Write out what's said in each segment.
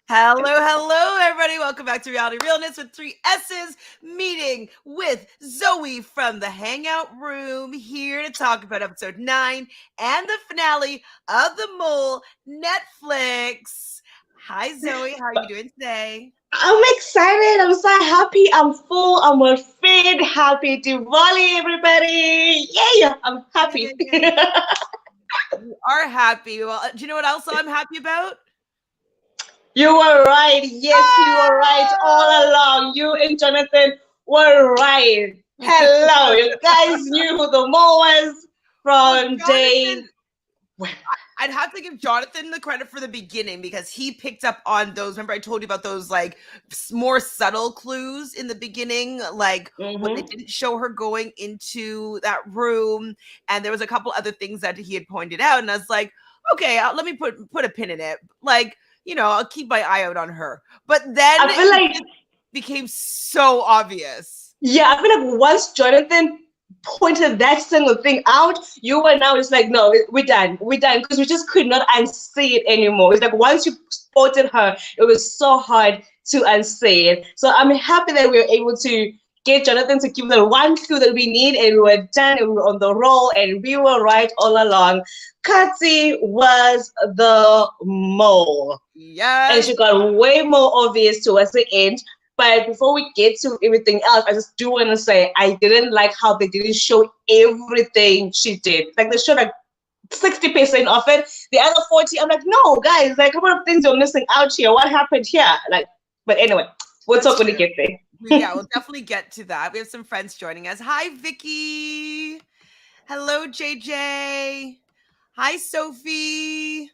Hello, everybody. Welcome back to Reality Realness with 3 S's, meeting with Zoe from the Hangout Room, here to talk about episode 9 and the finale of The Mole Netflix. Hi, Zoe. How are you doing today? I'm excited. I'm so happy. I'm full. I'm fed. Happy Diwali, everybody. Yeah, I'm happy. Yay. You are happy. Well, do you know what else I'm happy about? You were right. Yes, you were right all along. You and Jonathan were right. Hello. You guys knew who the mole was from day. I'd have to give Jonathan the credit for the beginning because he picked up on those. Remember, I told you about those like more subtle clues in the beginning, like when they didn't show her going into that room, and there was a couple other things that he had pointed out, and I was like, okay, let me put a pin in it, like, you know, I'll keep my eye out on her. But then I feel like it became so obvious. Yeah, I feel like once Jonathan pointed that single thing out, you were now it's like, no, we're done, because we just could not unsee it anymore. It's like once you spotted her, it was so hard to unsee it. So I'm happy that we were able to get Jonathan to give the one clue that we need, and we were done, and we were on the roll, and we were right all along. Kathy was the mole. Yes. And she got way more obvious towards the end. But before we get to everything else, I just do want to say I didn't like how they didn't show everything she did. Like they showed like 60% of it. The other 40, I'm like, no, guys, like a couple of things you're missing out here. What happened here? Like, but anyway, we'll talk when we get there. Yeah, we'll definitely get to that. We have some friends joining us. Hi, Vicky. Hello, JJ. Hi, Sophie.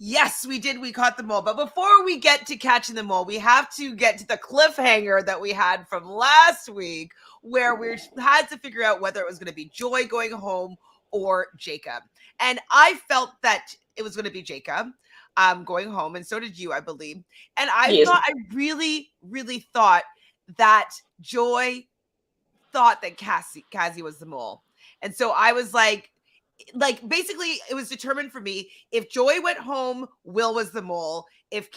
Yes, we did. We caught the mole. But before we get to catching the mole, we have to get to the cliffhanger that we had from last week, where we had to figure out whether it was going to be Joy going home or Jacob. And I felt that it was going to be Jacob going home, and so did you, I believe. And I really thought that Joy thought that Cassie was the mole. And so I was like basically it was determined for me, if Joy went home, Will was the mole. If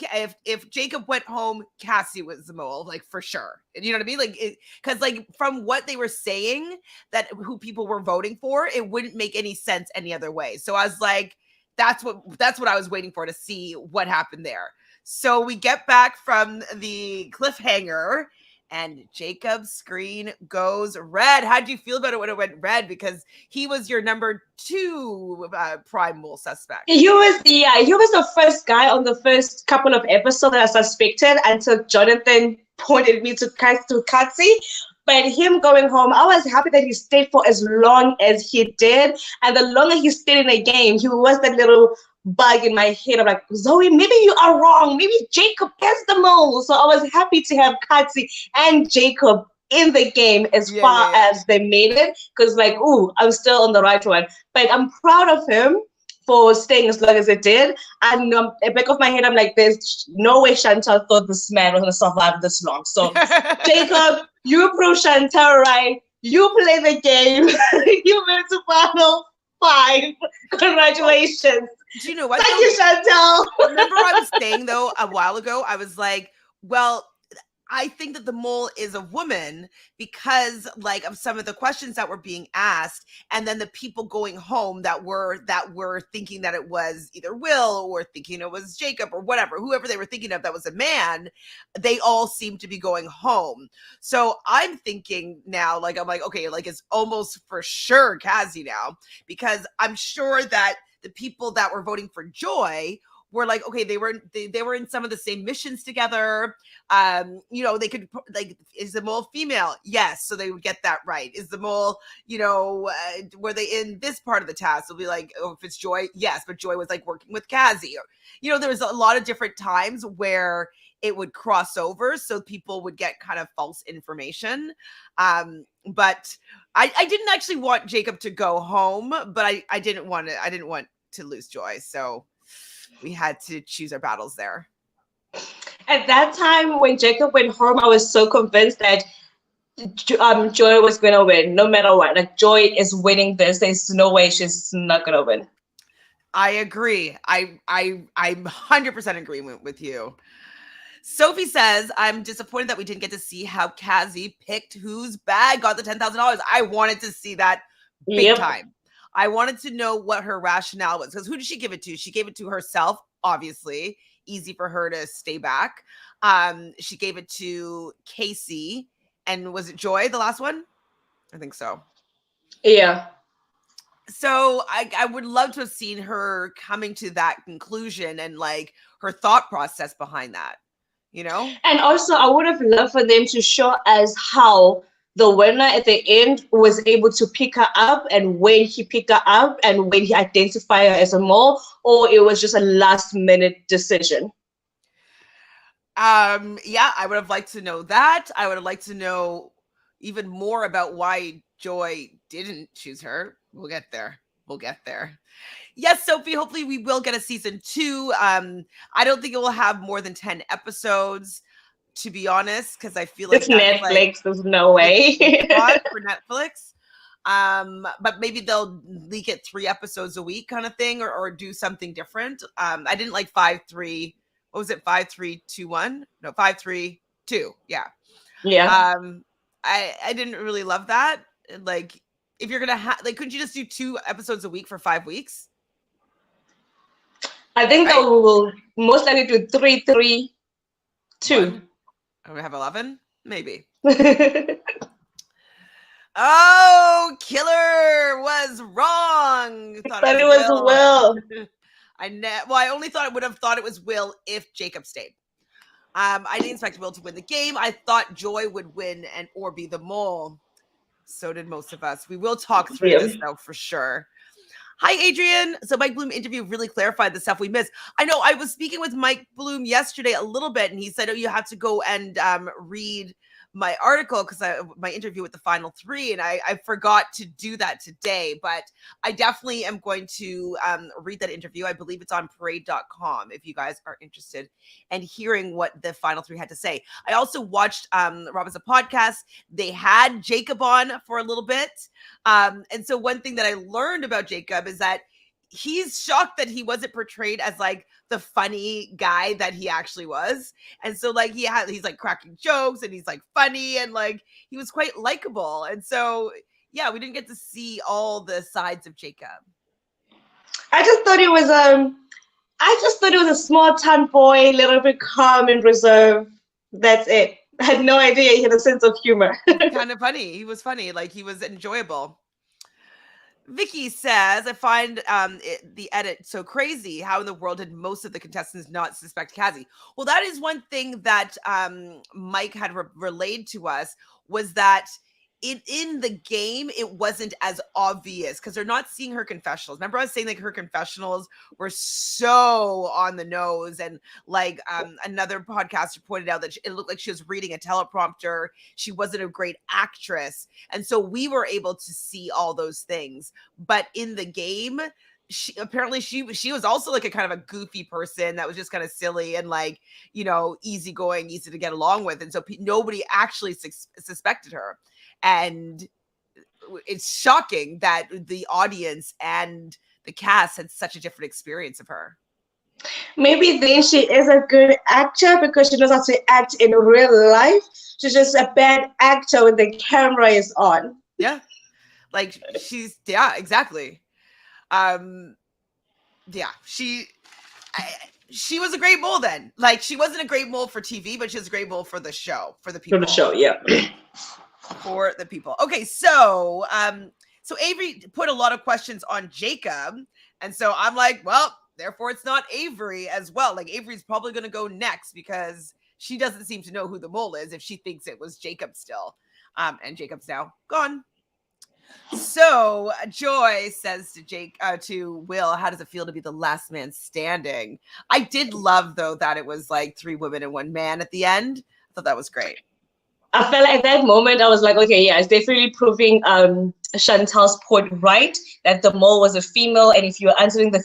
Jacob went home, Cassie was the mole, like for sure. And you know what I mean? Like, because like from what they were saying, that who people were voting for, it wouldn't make any sense any other way. So I was like, that's what I was waiting for, to see what happened there. So we get back from the cliffhanger, and Jacob's screen goes red. How did you feel about it when it went red? Because he was your number 2 prime mole suspect. He was the first guy on the first couple of episodes that I suspected until Jonathan pointed me to Katsi. But him going home, I was happy that he stayed for as long as he did. And the longer he stayed in the game, he was that little bug in my head. I'm like, Zoe, maybe you are wrong. Maybe Jacob is the mole. So I was happy to have Katsi and Jacob in the game as far as they made it. Because like, I'm still on the right one. But I'm proud of him for staying as long as it did. And at the back of my head, I'm like, there's no way Chantele thought this man was going to survive this long. So Jacob, you prove Chantele right. You play the game. You made it to final 5. Congratulations. Do you know what? Thank you, Chantele. Remember I was saying, though, a while ago, I was like, well, I think that the mole is a woman because like of some of the questions that were being asked, and then the people going home that were thinking that it was either Will or thinking it was Jacob or whatever, whoever they were thinking of that was a man, they all seem to be going home. So I'm thinking now, like, I'm like, okay, like it's almost for sure Cassie now, because I'm sure that the people that were voting for Joy were like, okay, they were in some of the same missions together. You know, they could like, is the mole female? Yes, so they would get that right. Is the mole, you know, were they in this part of the task? They'll be like, oh, if it's Joy, yes, but Joy was like working with Cassie. Or, you know, there was a lot of different times where it would cross over, so people would get kind of false information. But I didn't actually want Jacob to go home, but I didn't want to lose Joy, so we had to choose our battles there. At that time, when Jacob went home, I was so convinced that Joy was going to win, no matter what. Like, Joy is winning this. There's no way she's not going to win. I agree. I'm 100% agreement with you. Sophie says, I'm disappointed that we didn't get to see how Kazi picked whose bag got the $10,000. I wanted to see that big time. I wanted to know what her rationale was, because who did she give it to? She gave it to herself, obviously. Easy for her to stay back. She gave it to Casey. And was it Joy, the last one? I think so. Yeah. So I would love to have seen her coming to that conclusion and like her thought process behind that, you know? And also, I would have loved for them to show us how the winner at the end was able to pick her up, and when he picked her up, and when he identified her as a mole, or it was just a last minute decision. Yeah, I would have liked to know that. I would have liked to know even more about why Joy didn't choose her. We'll get there. Yes, Sophie, hopefully we will get a season 2. I don't think it will have more than 10 episodes, to be honest, because I feel like it's Netflix. Like, there's no way for Netflix. But maybe they'll leak it 3 episodes a week kind of thing, or do something different. I didn't like 5-3. What was it? 5-3-2-1? No, 5-3-2. Yeah. I didn't really love that. Like, if you're gonna have, like, couldn't you just do 2 episodes a week for 5 weeks? I think that we will most likely do 3-3-2. We have 11, maybe. Oh, Killer was wrong. Thought it was Will. I only would have thought it was Will if Jacob stayed. I didn't expect Will to win the game. I thought Joy would win or be the mole. So did most of us. We will talk through this though for sure. Hi, Adrian. So Mike Bloom interview really clarified the stuff we missed. I know I was speaking with Mike Bloom yesterday a little bit, and he said, oh, you have to go and read my article, because my interview with the final 3, and I forgot to do that today, but I definitely am going to read that interview. I believe it's on parade.com if you guys are interested in hearing what the final 3 had to say. I also watched Robin's podcast. They had Jacob on for a little bit. And so one thing that I learned about Jacob is that he's shocked that he wasn't portrayed as like the funny guy that he actually was. And so like he's like cracking jokes, and he's like funny, and like he was quite likable. And so yeah, we didn't get to see all the sides of Jacob. I just thought it was a small town boy, a little bit calm and reserved. That's it. I had no idea he had a sense of humor. Kind of funny. He was funny. Like, he was enjoyable. Vicky says, I find the edit so crazy. How in the world did most of the contestants not suspect Kazi? Well, that is one thing that Mike had relayed to us, was that in the game, it wasn't as obvious because they're not seeing her confessionals. Remember, I was saying like her confessionals were so on the nose, and like another podcaster pointed out that it looked like she was reading a teleprompter. She wasn't a great actress, and so we were able to see all those things. But in the game, she was also like a kind of a goofy person that was just kind of silly and like, you know, easygoing, easy to get along with, and so nobody actually suspected her. And it's shocking that the audience and the cast had such a different experience of her. Maybe then she is a good actor because she knows how to act in real life. She's just a bad actor when the camera is on. Yeah. Like exactly. She was a great mole then. Like, she wasn't a great mole for TV, but she was a great mole for the show, for the people. For the show, yeah. For the people. Okay, so Avery put a lot of questions on Jacob, and so I'm like, well, therefore it's not Avery as well. Like, Avery's probably going to go next because she doesn't seem to know who the mole is if she thinks it was Jacob still, and Jacob's now gone. So Joy says to Will, how does it feel to be the last man standing? I did love, though, that it was like 3 women and 1 man at the end. I thought that was great. I felt like at that moment, I was like, okay, yeah, it's definitely proving Chantel's point right, that the mole was a female, and if you're answering the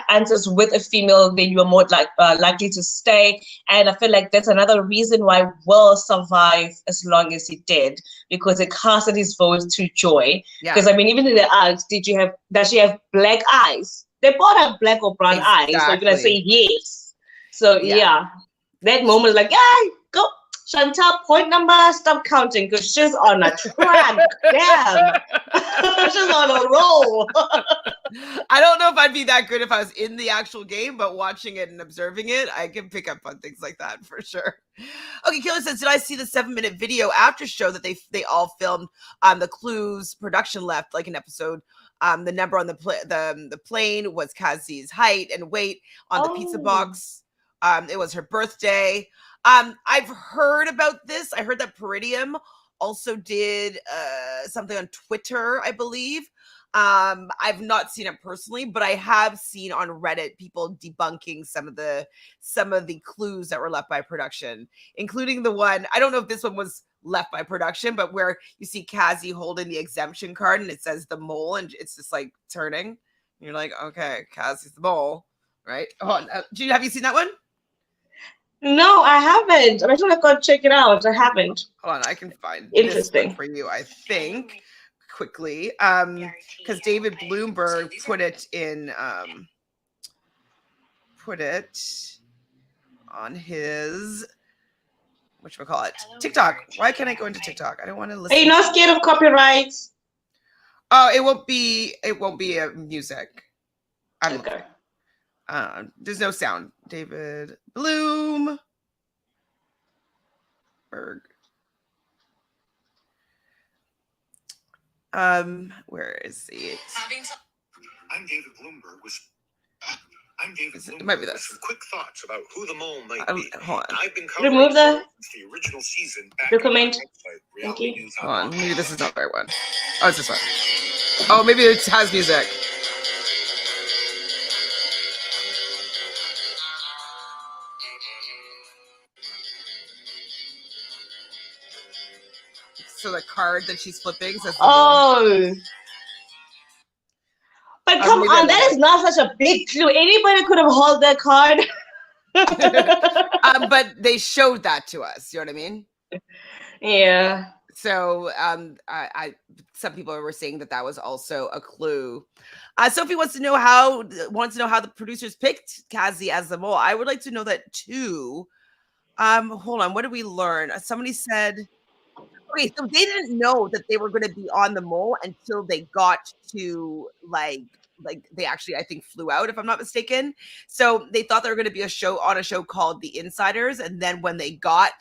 answers with a female, then you're more likely to stay. And I feel like that's another reason why Will survived as long as he did, because it casted his vote to Joy. Because I mean, even in the ask, does she have black eyes? they both have black or brown eyes, so you're gonna say Exactly. yes. So Yeah. yeah, that moment, like, yeah, go, Chantal, point number, stop counting, because she's on a track. Damn, she's on a roll. I don't know if I'd be that good if I was in the actual game, but watching it and observing it, I can pick up on things like that for sure. Okay, Killer says, did I see the 7-minute video after show that they all filmed the Clues production left, like an episode? The number on the plane was Kazi's height and weight on the pizza box. It was her birthday. I've heard about this. I heard that Peridium also did something on Twitter, I believe. I've not seen it personally, but I have seen on Reddit people debunking some of the clues that were left by production, including the one, I don't know if this one was left by production, but where you see Kazi holding the exemption card and it says the mole and it's just like turning. And you're like, okay, Kazi's the mole, right? Hold on. Have you seen that one? No, I haven't. I'm actually gonna go check it out. I haven't. Hold on, I can find this Interesting one for you, I think, quickly. Because David Bloomberg put it on his whatchamacallit, TikTok. Why can't I go into TikTok? I don't want to listen. Are you not scared of copyrights? Oh, it won't be a music. Okay. There's no sound. David Bloomberg. Where is it? I'm David Bloomberg It might be with this. some quick thoughts about who the mole might be. Hold on. I've been covering Remove the original season back document. on my website, Thank you. Hold on, maybe this is not the right one. Oh, it's this one. Oh, maybe it has music. So the card that she's flipping says the Oh. But come maybe on, that is not such a big clue. Anybody could have held that card. but they showed that to us. You know what I mean? Yeah. So I some people were saying that was also a clue. Sophie wants to know how the producers picked Kazi as the mole. I would like to know that too. Hold on, what did we learn? Somebody said, okay, so they didn't know that they were going to be on the mole until they got to like they actually, I think, flew out, if I'm not mistaken. So they thought they were going to be on a show called The Insiders, and then when they got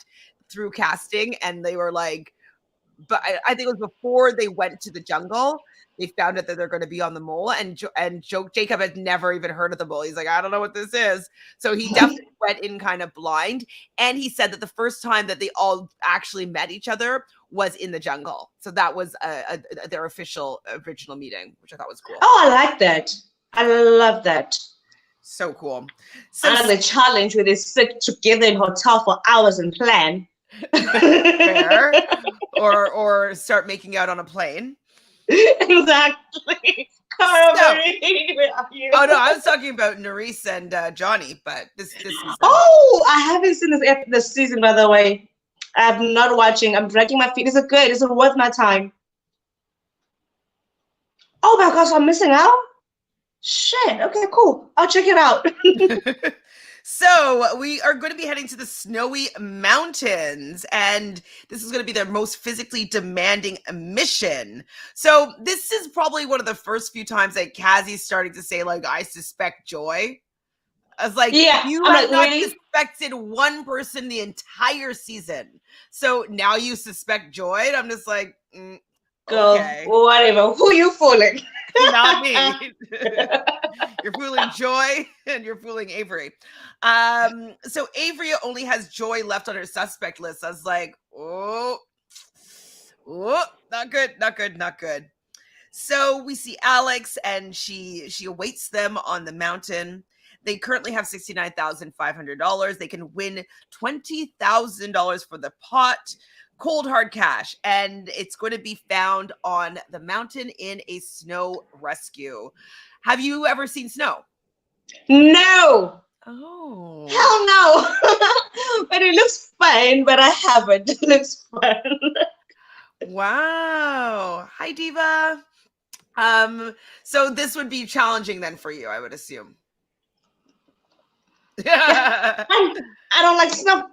through casting and they were like, but I think it was before they went to the jungle, they found out that they're going to be on the mole, and Jacob had never even heard of the mole. He's like, I don't know what this is. So he definitely went in kind of blind. And he said that the first time that they all actually met each other was in the jungle. So that was their official original meeting, which I thought was cool. Oh, I like that. I love that. So cool. So the challenge where they sit together in hotel for hours and plan. Fair. or start making out on a plane. Exactly. Oh no, I was talking about Nerisse and Johnny, but this season. Oh, I haven't seen this season, by the way. I'm not watching. I'm dragging my feet. Is it good? Is it worth my time? Oh my gosh, I'm missing out? Shit. Okay, cool. I'll check it out. So we are going to be heading to the Snowy Mountains, and this is going to be their most physically demanding mission. So this is probably one of the first few times that Kazi's starting to say, like, I suspect Joy. I was like, yeah, you have not suspected one person the entire season. So now you suspect Joy? And I'm just like, okay. Girl, whatever. Who you fooling? Not me. You're fooling Joy and you're fooling Avery. So Avery only has Joy left on her suspect list. I was like, oh, not good. So we see Alex, and she awaits them on the mountain. They currently have $69,500. They can win $20,000 for the pot, cold hard cash, and it's going to be found on the mountain in a snow rescue. Have you ever seen snow? No. Oh. Hell no. But it looks fun, but I haven't. It looks fun. Wow. Hi, Diva. So this would be challenging then for you, I would assume. I don't like snow.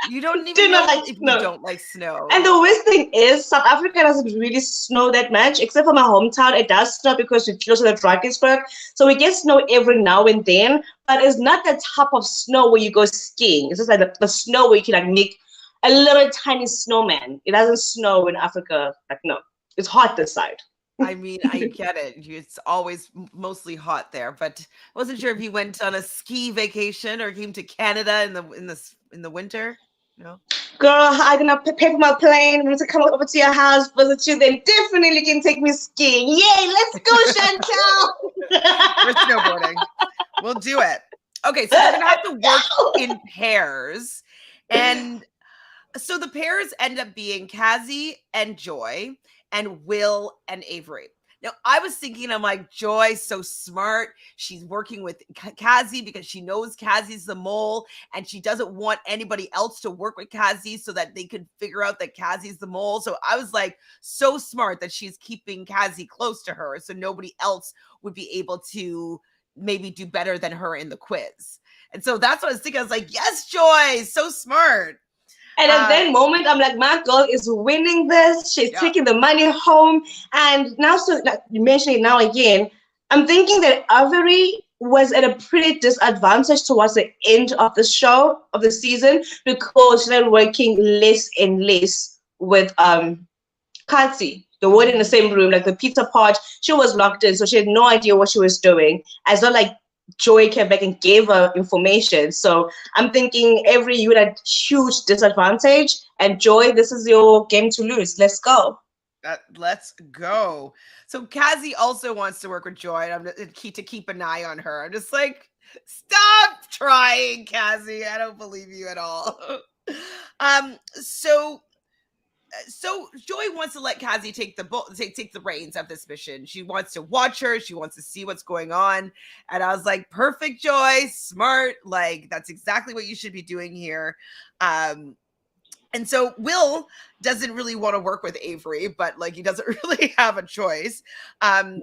You don't Do even not know like if you snow. don't like snow. And the worst thing is, South Africa doesn't really snow that much, except for my hometown. It does snow because we're close to the Drakensberg. So we get snow every now and then, but it's not the type of snow where you go skiing. It's just like the snow where you can like make a little tiny snowman. It doesn't snow in Africa. Like, no, it's hot this side. I mean, I get it. It's always mostly hot there, but I wasn't sure if you went on a ski vacation or came to Canada in the winter. No. Girl, I'm gonna pay for my plane. I'm gonna come over to your house, visit you. Then definitely you can take me skiing. Yay! Let's go, Chantele. We're snowboarding. We'll do it. Okay, so we're gonna have to work in pairs, and so the pairs end up being Kazi and Joy, and Will and Avery. Now, I was thinking, I'm like, Joy's so smart. She's working with Kazi because she knows Kazi's the mole, and she doesn't want anybody else to work with Kazi so that they could figure out that Kazi's the mole. So I was like, so smart that she's keeping Kazi close to her so nobody else would be able to maybe do better than her in the quiz. And so that's what I was thinking. I was like, yes, Joy, so smart. And at that moment, I'm like, my girl is winning this. She's taking the money home. And now, so like, you mentioned it now again, I'm thinking that Avery was at a pretty disadvantage towards the end of the show, of the season, because she started working less and less with Katsi. They were in the same room, like the pizza part. She was locked in, so she had no idea what she was doing. As well, like Joy came back and gave her information. So I'm thinking Avery, you had a huge disadvantage. And Joy, this is your game to lose. Let's go. Let's go. So Kazi also wants to work with Joy. And I'm to keep an eye on her. I'm just like, stop trying, Kazi. I don't believe you at all. So Joy wants to let Kazi take the reins of this mission. She wants to watch her. She wants to see what's going on. And I was like, perfect, Joy, smart. Like, that's exactly what you should be doing here. And so Will doesn't really want to work with Avery, but like he doesn't really have a choice.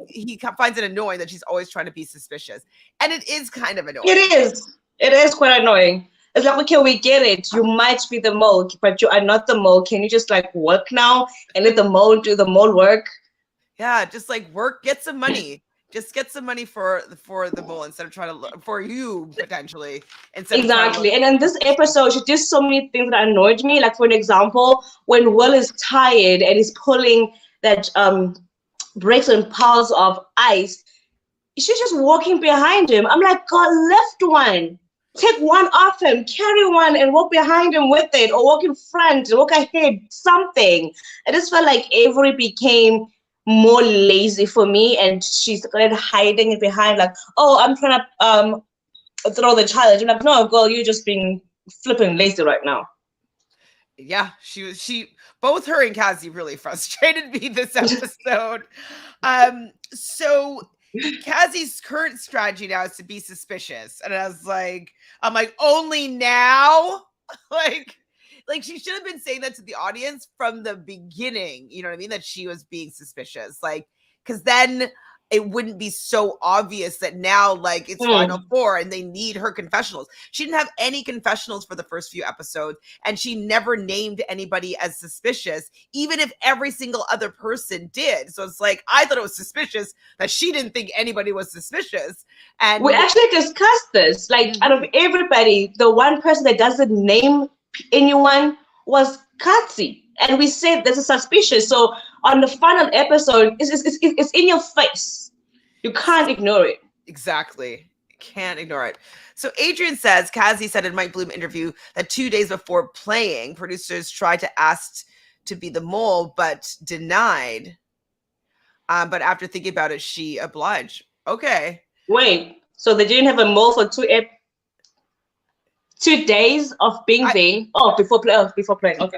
He finds it annoying that she's always trying to be suspicious. And it is kind of annoying. It is. It is quite annoying. It's like, okay, we get it. You might be the mole, but you are not the mole. Can you just like work now and let the mole do the mole work? Yeah, just like work, get some money. Just get some money for the mole instead of trying to look for you potentially. Exactly. And in this episode, she did so many things that annoyed me. Like, for an example, when Will is tired and he's pulling that bricks and piles of ice, she's just walking behind him. I'm like, God, lift one. Take one off him, carry one and walk behind him with it, or walk in front, walk ahead, something. I just felt like Avery became more lazy for me, and she started hiding it behind like, oh, I'm trying to throw the challenge. I'm like, no, girl, you're just being flipping lazy right now. Yeah, she both her and Kazi really frustrated me this episode. So Kazi's current strategy now is to be suspicious. And I'm like, only now? like she should have been saying that to the audience from the beginning. You know what I mean? That she was being suspicious. Like, because then it wouldn't be so obvious that now, like, it's Final Four and they need her confessionals. She didn't have any confessionals for the first few episodes, and she never named anybody as suspicious, even if every single other person did. So it's like, I thought it was suspicious that she didn't think anybody was suspicious. And we actually discussed this. Like, out of everybody, the one person that doesn't name anyone was Katsi. And we said this is suspicious. So on the final episode, it's in your face. You can't ignore it. Exactly. Can't ignore it. So Adrian says, Kazi said in Mike Bloom interview that 2 days before playing, producers tried to ask to be the mole, but denied. But after thinking about it, she obliged. Okay. Wait, so they didn't have a mole for 2 days of being there? Oh, before playing. Okay.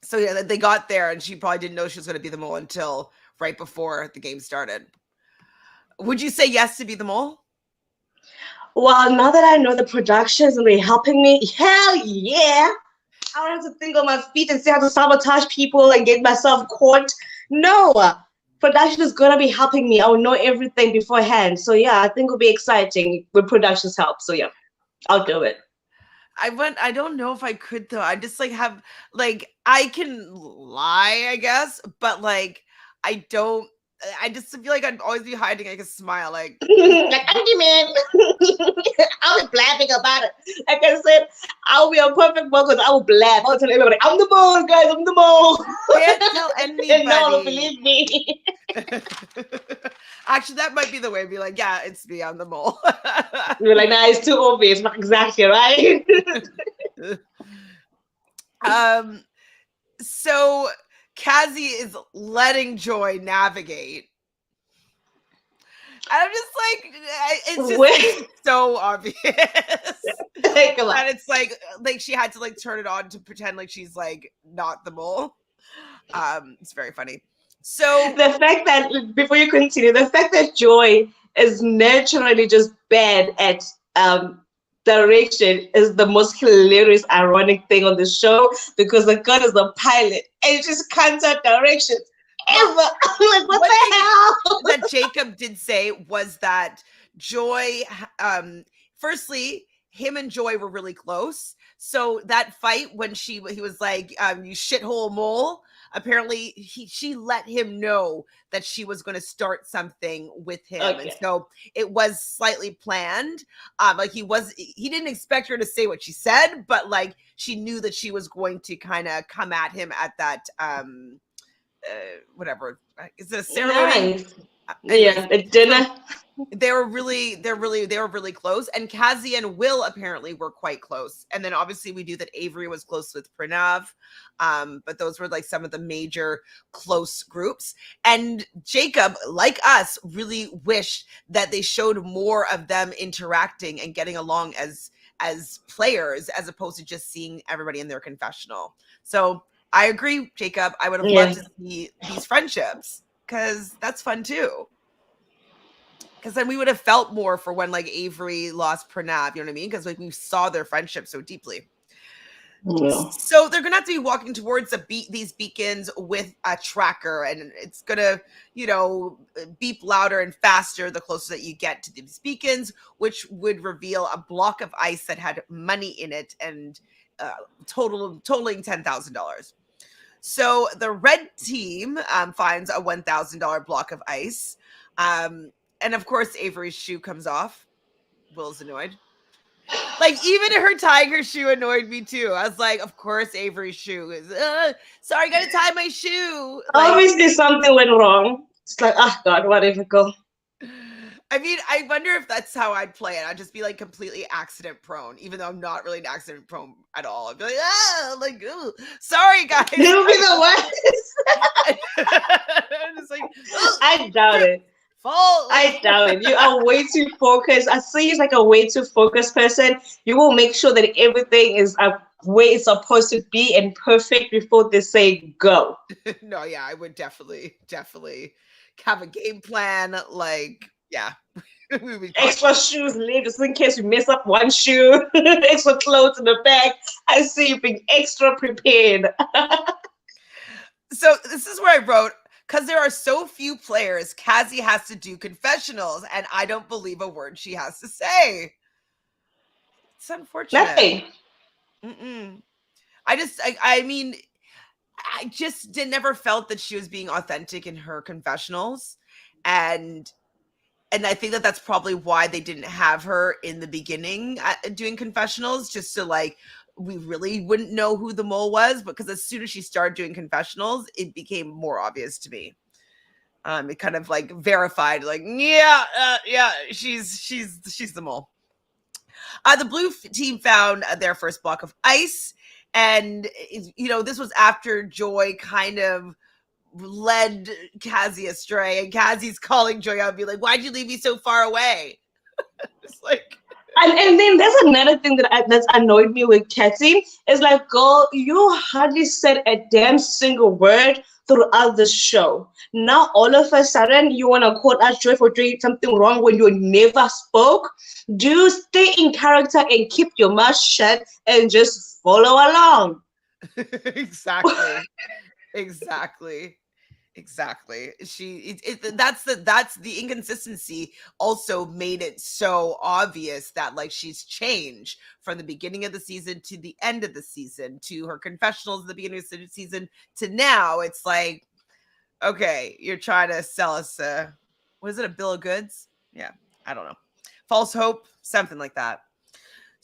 So yeah, they got there, and she probably didn't know she was going to be the mole until right before the game started. Would you say yes to be the mole? Well, now that I know the production is going to be helping me, hell yeah. I don't have to think on my feet and see how to sabotage people and get myself caught. No, production is gonna be helping me. I'll know everything beforehand. So yeah, I think it'll be exciting with production's help. So yeah, I'll do it. I don't know if I could though. I just like have like I can lie, I guess, but like I don't. I just feel like I'd always be hiding like a smile, like Like man, I'll be blabbing about it. Like I said, I'll be a perfect mom because I will blab. I'll tell everybody, I'm the mole, guys. I'm the mole. can't tell And no one will anybody. believe me. Actually, that might be the way. Be like, yeah, it's me. I'm the mole. You're like, nah, it's too obvious. Not exactly right. um. So Kazi is letting Joy navigate. I'm just like, it's just like, so obvious. Come on. And it's like she had to like turn it on to pretend like she's like not the mole. It's very funny. So The fact that, before you continue, the fact that Joy is naturally just bad at direction is the most hilarious, ironic thing on the show, because the girl is the pilot and she just can't tell directions ever. Like, what the hell? That Jacob did say was that Joy, firstly, him and Joy were really close. So that fight when he was like, you shithole mole, apparently she let him know that she was going to start something with him. Okay. And so it was slightly planned. Like he didn't expect her to say what she said, but like she knew that she was going to kind of come at him at that, whatever. Is it a ceremony? Nice. Yeah, a dinner. They were really close, and Kazi and Will apparently were quite close. And then obviously we knew that Avery was close with Pranav, but those were like some of the major close groups. And Jacob, like us, really wished that they showed more of them interacting and getting along as players, as opposed to just seeing everybody in their confessional. So I agree, Jacob. I would have loved to see these friendships, because that's fun too. Because then we would have felt more for when like Avery lost Pranav, you know what I mean? Because like we saw their friendship so deeply. Yeah. So they're gonna have to be walking towards these beacons with a tracker, and it's gonna, beep louder and faster the closer that you get to these beacons, which would reveal a block of ice that had money in it and totaling $10,000. So the red team finds a $1,000 block of ice. And of course, Avery's shoe comes off. Will's annoyed. Like, even her tying her shoe annoyed me too. I was like, of course, Avery's shoe is, sorry, I gotta tie my shoe. Like, obviously, something went wrong. It's like, oh God, whatever, go. I mean, I wonder if that's how I'd play it. I'd just be like completely accident prone, even though I'm not really an accident prone at all. I'd be like, sorry guys. You'll be the worst. I'm just like, I doubt it. I doubt it. You are way too focused. I see you as like a way too focused person. You will make sure that everything is where it's supposed to be and perfect before they say go. No, yeah, I would definitely have a game plan. Like, yeah. Extra shoes later just in case you mess up one shoe. Extra clothes in the bag. I see you being extra prepared. So this is where I wrote, because there are so few players, Kazi has to do confessionals, and I don't believe a word she has to say. It's unfortunate. Nothing. I mean, I just never felt that she was being authentic in her confessionals, and I think that that's probably why they didn't have her in the beginning doing confessionals, just so like we really wouldn't know who the mole was. Because as soon as she started doing confessionals, it became more obvious to me. It kind of like verified, like, yeah, she's the mole. The blue team found their first block of ice, and this was after Joy kind of led Kazi astray, and Kazi's calling Joy out and be like, why'd you leave me so far away? It's like, and then there's another thing that's annoyed me with Kazi. Is like, girl, you hardly said a damn single word throughout the show. Now all of a sudden you want to call us Joy for doing something wrong when you never spoke. Do stay in character and keep your mouth shut and just follow along. Exactly. Exactly. That's the inconsistency also made it so obvious that like she's changed from the beginning of the season to the end of the season to her confessionals at the beginning of the season to now. It's like, okay, you're trying to sell us what is it, a bill of goods? Yeah, I don't know. False hope, something like that.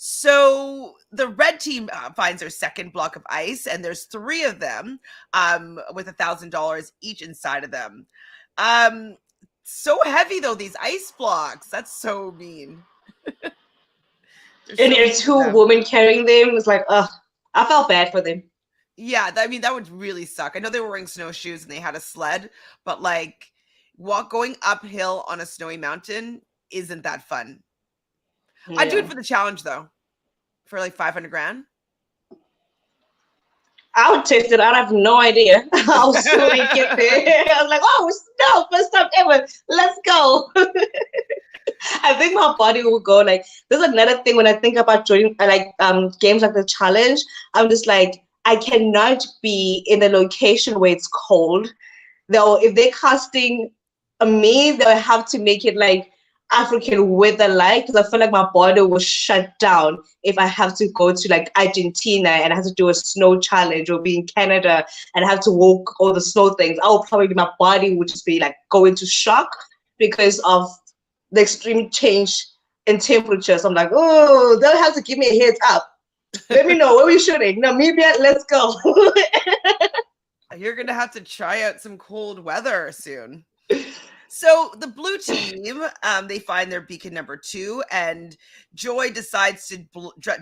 So the red team finds their second block of ice, and there's 3 of them with $1,000 each inside of them. So heavy though, these ice blocks. That's so mean. And there's 2 women carrying them. It's like, I felt bad for them. Yeah, I mean, that would really suck. I know they were wearing snowshoes and they had a sled, but like going uphill on a snowy mountain isn't that fun. Yeah. I'd do it for the challenge though, for like 500 grand. I would test it. I have no idea how soon I get there. I was like, oh, no, first time ever. Let's go. I think my body will go like, there's another thing when I think about joining like games like the challenge. I'm just like, I cannot be in a location where it's cold. Though if they're casting me, they'll have to make it like African weather like, because I feel like my body will shut down if I have to go to like Argentina and I have to do a snow challenge, or be in Canada and I have to walk all the snow things. My body would just be like go into shock because of the extreme change in temperature. So I'm like, oh, they'll have to give me a heads up. Let me know where we're shooting. Namibia, let's go. You're gonna have to try out some cold weather soon. So the blue team, they find their beacon number 2, and Joy decides to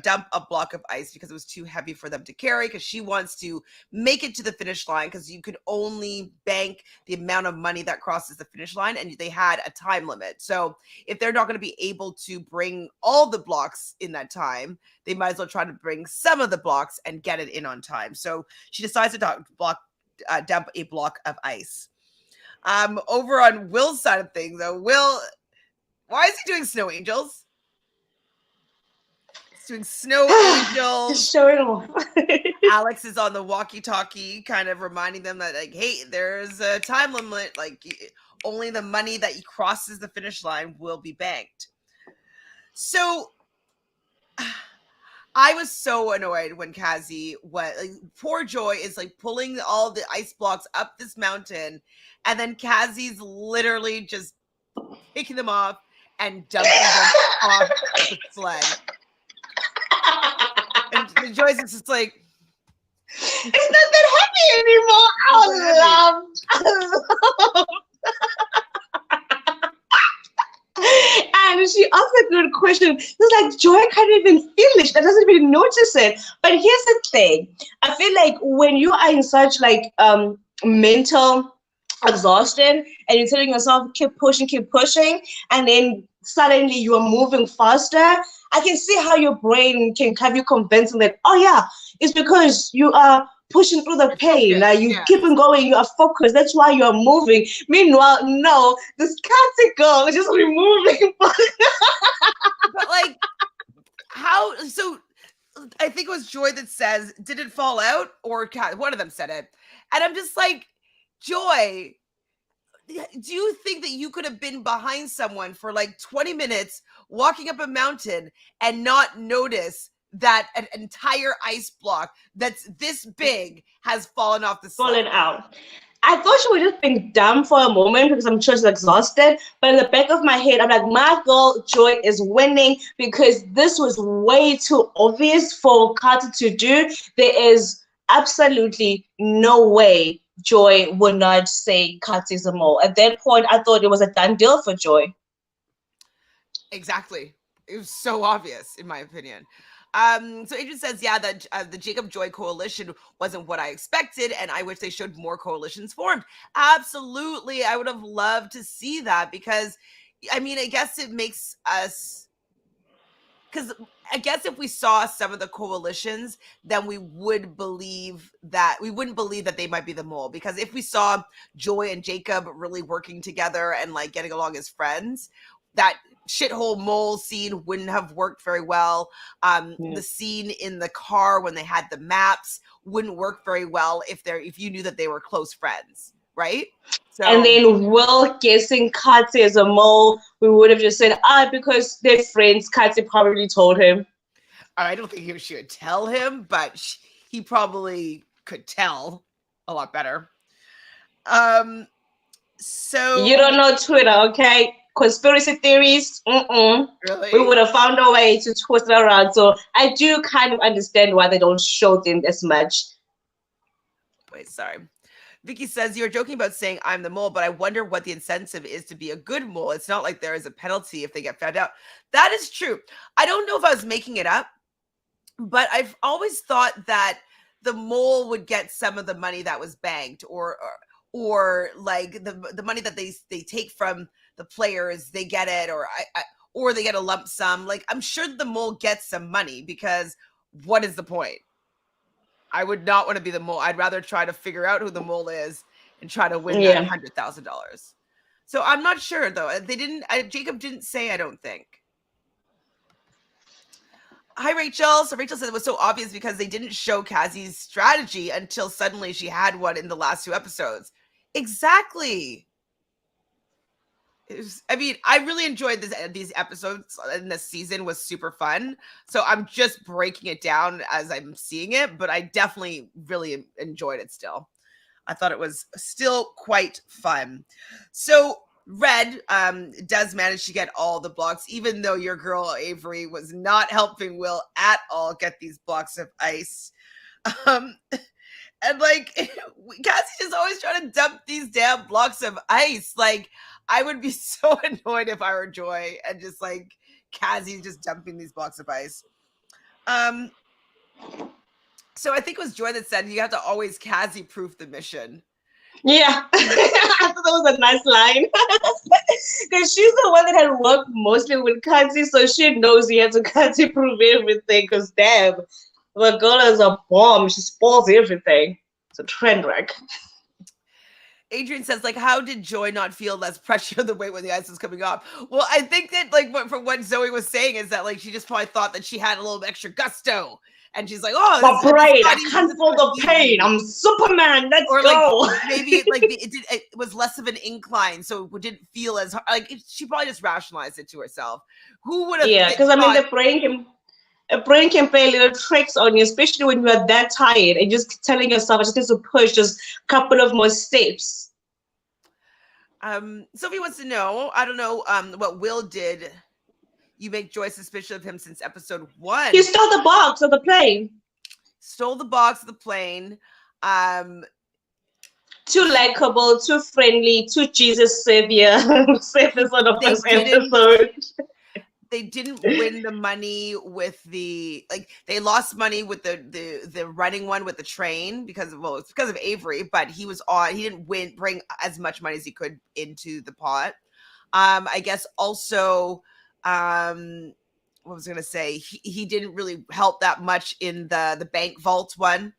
dump a block of ice because it was too heavy for them to carry, because she wants to make it to the finish line, because you could only bank the amount of money that crosses the finish line, and they had a time limit. So if they're not going to be able to bring all the blocks in that time, they might as well try to bring some of the blocks and get it in on time. So she decides to dump a block of ice. Over on Will's side of things, though, Will, why is he doing snow angels? He's doing snow angels. Just show it off. Alex is on the walkie-talkie, kind of reminding them that, like, hey, there's a time limit. Like, only the money that he crosses the finish line will be banked. So I was so annoyed when Kazi poor Joy is like pulling all the ice blocks up this mountain, and then Kazi's literally just picking them off and dumping them off the sled. And Joy's just like, it's not that heavy anymore. I love. And she asked a good question. It's like, Joy can't even finish. That doesn't even notice it. But here's the thing. I feel like when you are in such like mental exhaustion and you're telling yourself, keep pushing, and then suddenly you are moving faster, I can see how your brain can have you convincing that, oh yeah, it's because you are pushing through the pain, like you keep on going, you are focused, that's why you are moving. Meanwhile, no, this catty girl is just removing. But like, how? So I think it was Joy that says, did it fall out? Or Kat, one of them said it. And I'm just like, Joy, do you think that you could have been behind someone for like 20 minutes walking up a mountain and not notice that an entire ice block that's this big has fallen off the sled? Fallen out. I thought she was just being dumb for a moment because I'm sure she's exhausted. But in the back of my head, I'm like, my girl Joy is winning because this was way too obvious for Carter to do. There is absolutely no way Joy would not say Carter is a mole. At that point, I thought it was a done deal for Joy. Exactly. It was so obvious, in my opinion. So Adrian says, yeah, that the Jacob Joy coalition wasn't what I expected, and I wish they showed more coalitions formed. Absolutely. I would have loved to see that because, I mean, I guess it makes us, because I guess if we saw some of the coalitions, then we wouldn't believe that they might be the mole. Because if we saw Joy and Jacob really working together and like getting along as friends, that shithole mole scene wouldn't have worked very well. The scene in the car when they had the maps wouldn't work very well if you knew that they were close friends, right? So And then Will guessing Kathy as a mole, we would have just said, because they're friends, Kathy probably told him. I don't think she would tell him, but he probably could tell a lot better. So You don't know Twitter, okay? Conspiracy theories, really, we would have found a way to twist it around. So I do kind of understand why they don't show them as much. wait, sorry. Vicky says, you're joking about saying I'm the mole, but I wonder what the incentive is to be a good mole. It's not like there is a penalty if they get found out. That is true. I don't know if I was making it up, but I've always thought that the mole would get some of the money that was banked, or like the money that they take from the players, they get it, or they get a lump sum. Like, I'm sure the mole gets some money, because what is the point? I would not want to be the mole. I'd rather try to figure out who the mole is and try to win that $100,000. So I'm not sure though. They didn't. Jacob didn't say. I don't think. Hi, Rachel. So Rachel said it was so obvious because they didn't show Kazi's strategy until suddenly she had one in the last 2 episodes. Exactly. I mean, I really enjoyed these episodes, and this season was super fun. So I'm just breaking it down as I'm seeing it, but I definitely really enjoyed it still. I thought it was still quite fun. So Red does manage to get all the blocks, even though your girl Avery was not helping Will at all get these blocks of ice. And like, Cassie is always trying to dump these damn blocks of ice. Like, I would be so annoyed if I were Joy and just like Cassie just dumping these blocks of ice. So I think it was Joy that said you have to always Cassie proof the mission. Yeah, I thought that was a nice line. Because she's the one that had worked mostly with Kathy, so she knows you have to Kathy prove everything. Because damn, the girl is a bomb. She spoils everything. It's a trend wreck. Adrian says, like, how did Joy not feel less pressure the way when the ice was coming off? Well, I think that, like, from what Zoe was saying is that, like, she just probably thought that she had a little extra gusto. And she's like, oh, my brain, I can't feel the pain. I'm Superman. Let's go. Like, maybe it was less of an incline, so it didn't feel as hard. Like, she probably just rationalized it to herself. Who would have? Yeah, because I mean, a brain can play little tricks on you, especially when you're that tired and just telling yourself, I just need to push just a couple of more steps. Sophie wants to know, I don't know what Will did. You make Joy suspicious of him since episode 1. He stole the box of the plane. Stole the box of the plane. Too likable, too friendly, too Jesus savior. Safest on the first episode. They didn't win the money with they lost money with the running one with the train because of Avery, but he didn't bring as much money as he could into the pot. I guess also, what was I gonna say? He didn't really help that much in the bank vault one.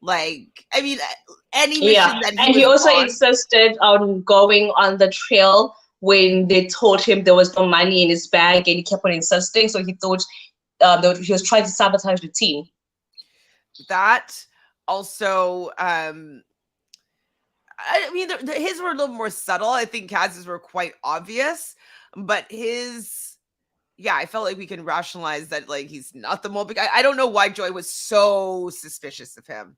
Like, I mean, any mission that he also insisted on going on the trail when they told him there was no money in his bag, and he kept on insisting. So he thought he was trying to sabotage the team. That also, I mean, his were a little more subtle. I think Kaz's were quite obvious, but I felt like we can rationalize that, like, he's not the mole. I don't know why Joy was so suspicious of him.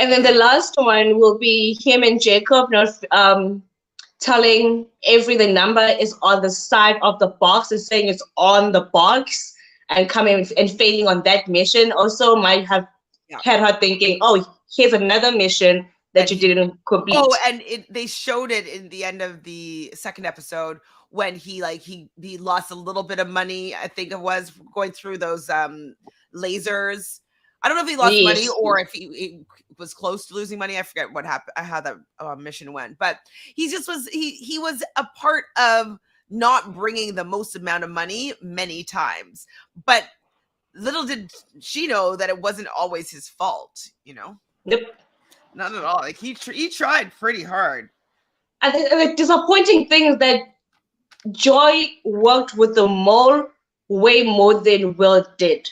And then the last one will be him and Jacob not telling Avery the number is on the side of the box and saying it's on the box and coming and failing on that mission also might have had her thinking, oh, here's another mission that you didn't complete. Oh, and they showed it in the end of the second episode when he lost a little bit of money. I think it was going through those lasers. I don't know if he lost money or if he was close to losing money. I forget what happened, how that mission went, but he just was, he was a part of not bringing the most amount of money many times, but little did she know that it wasn't always his fault, you know? Yep. Not at all. Like, he tried pretty hard. And the disappointing thing is that Joy worked with the mole way more than Will did.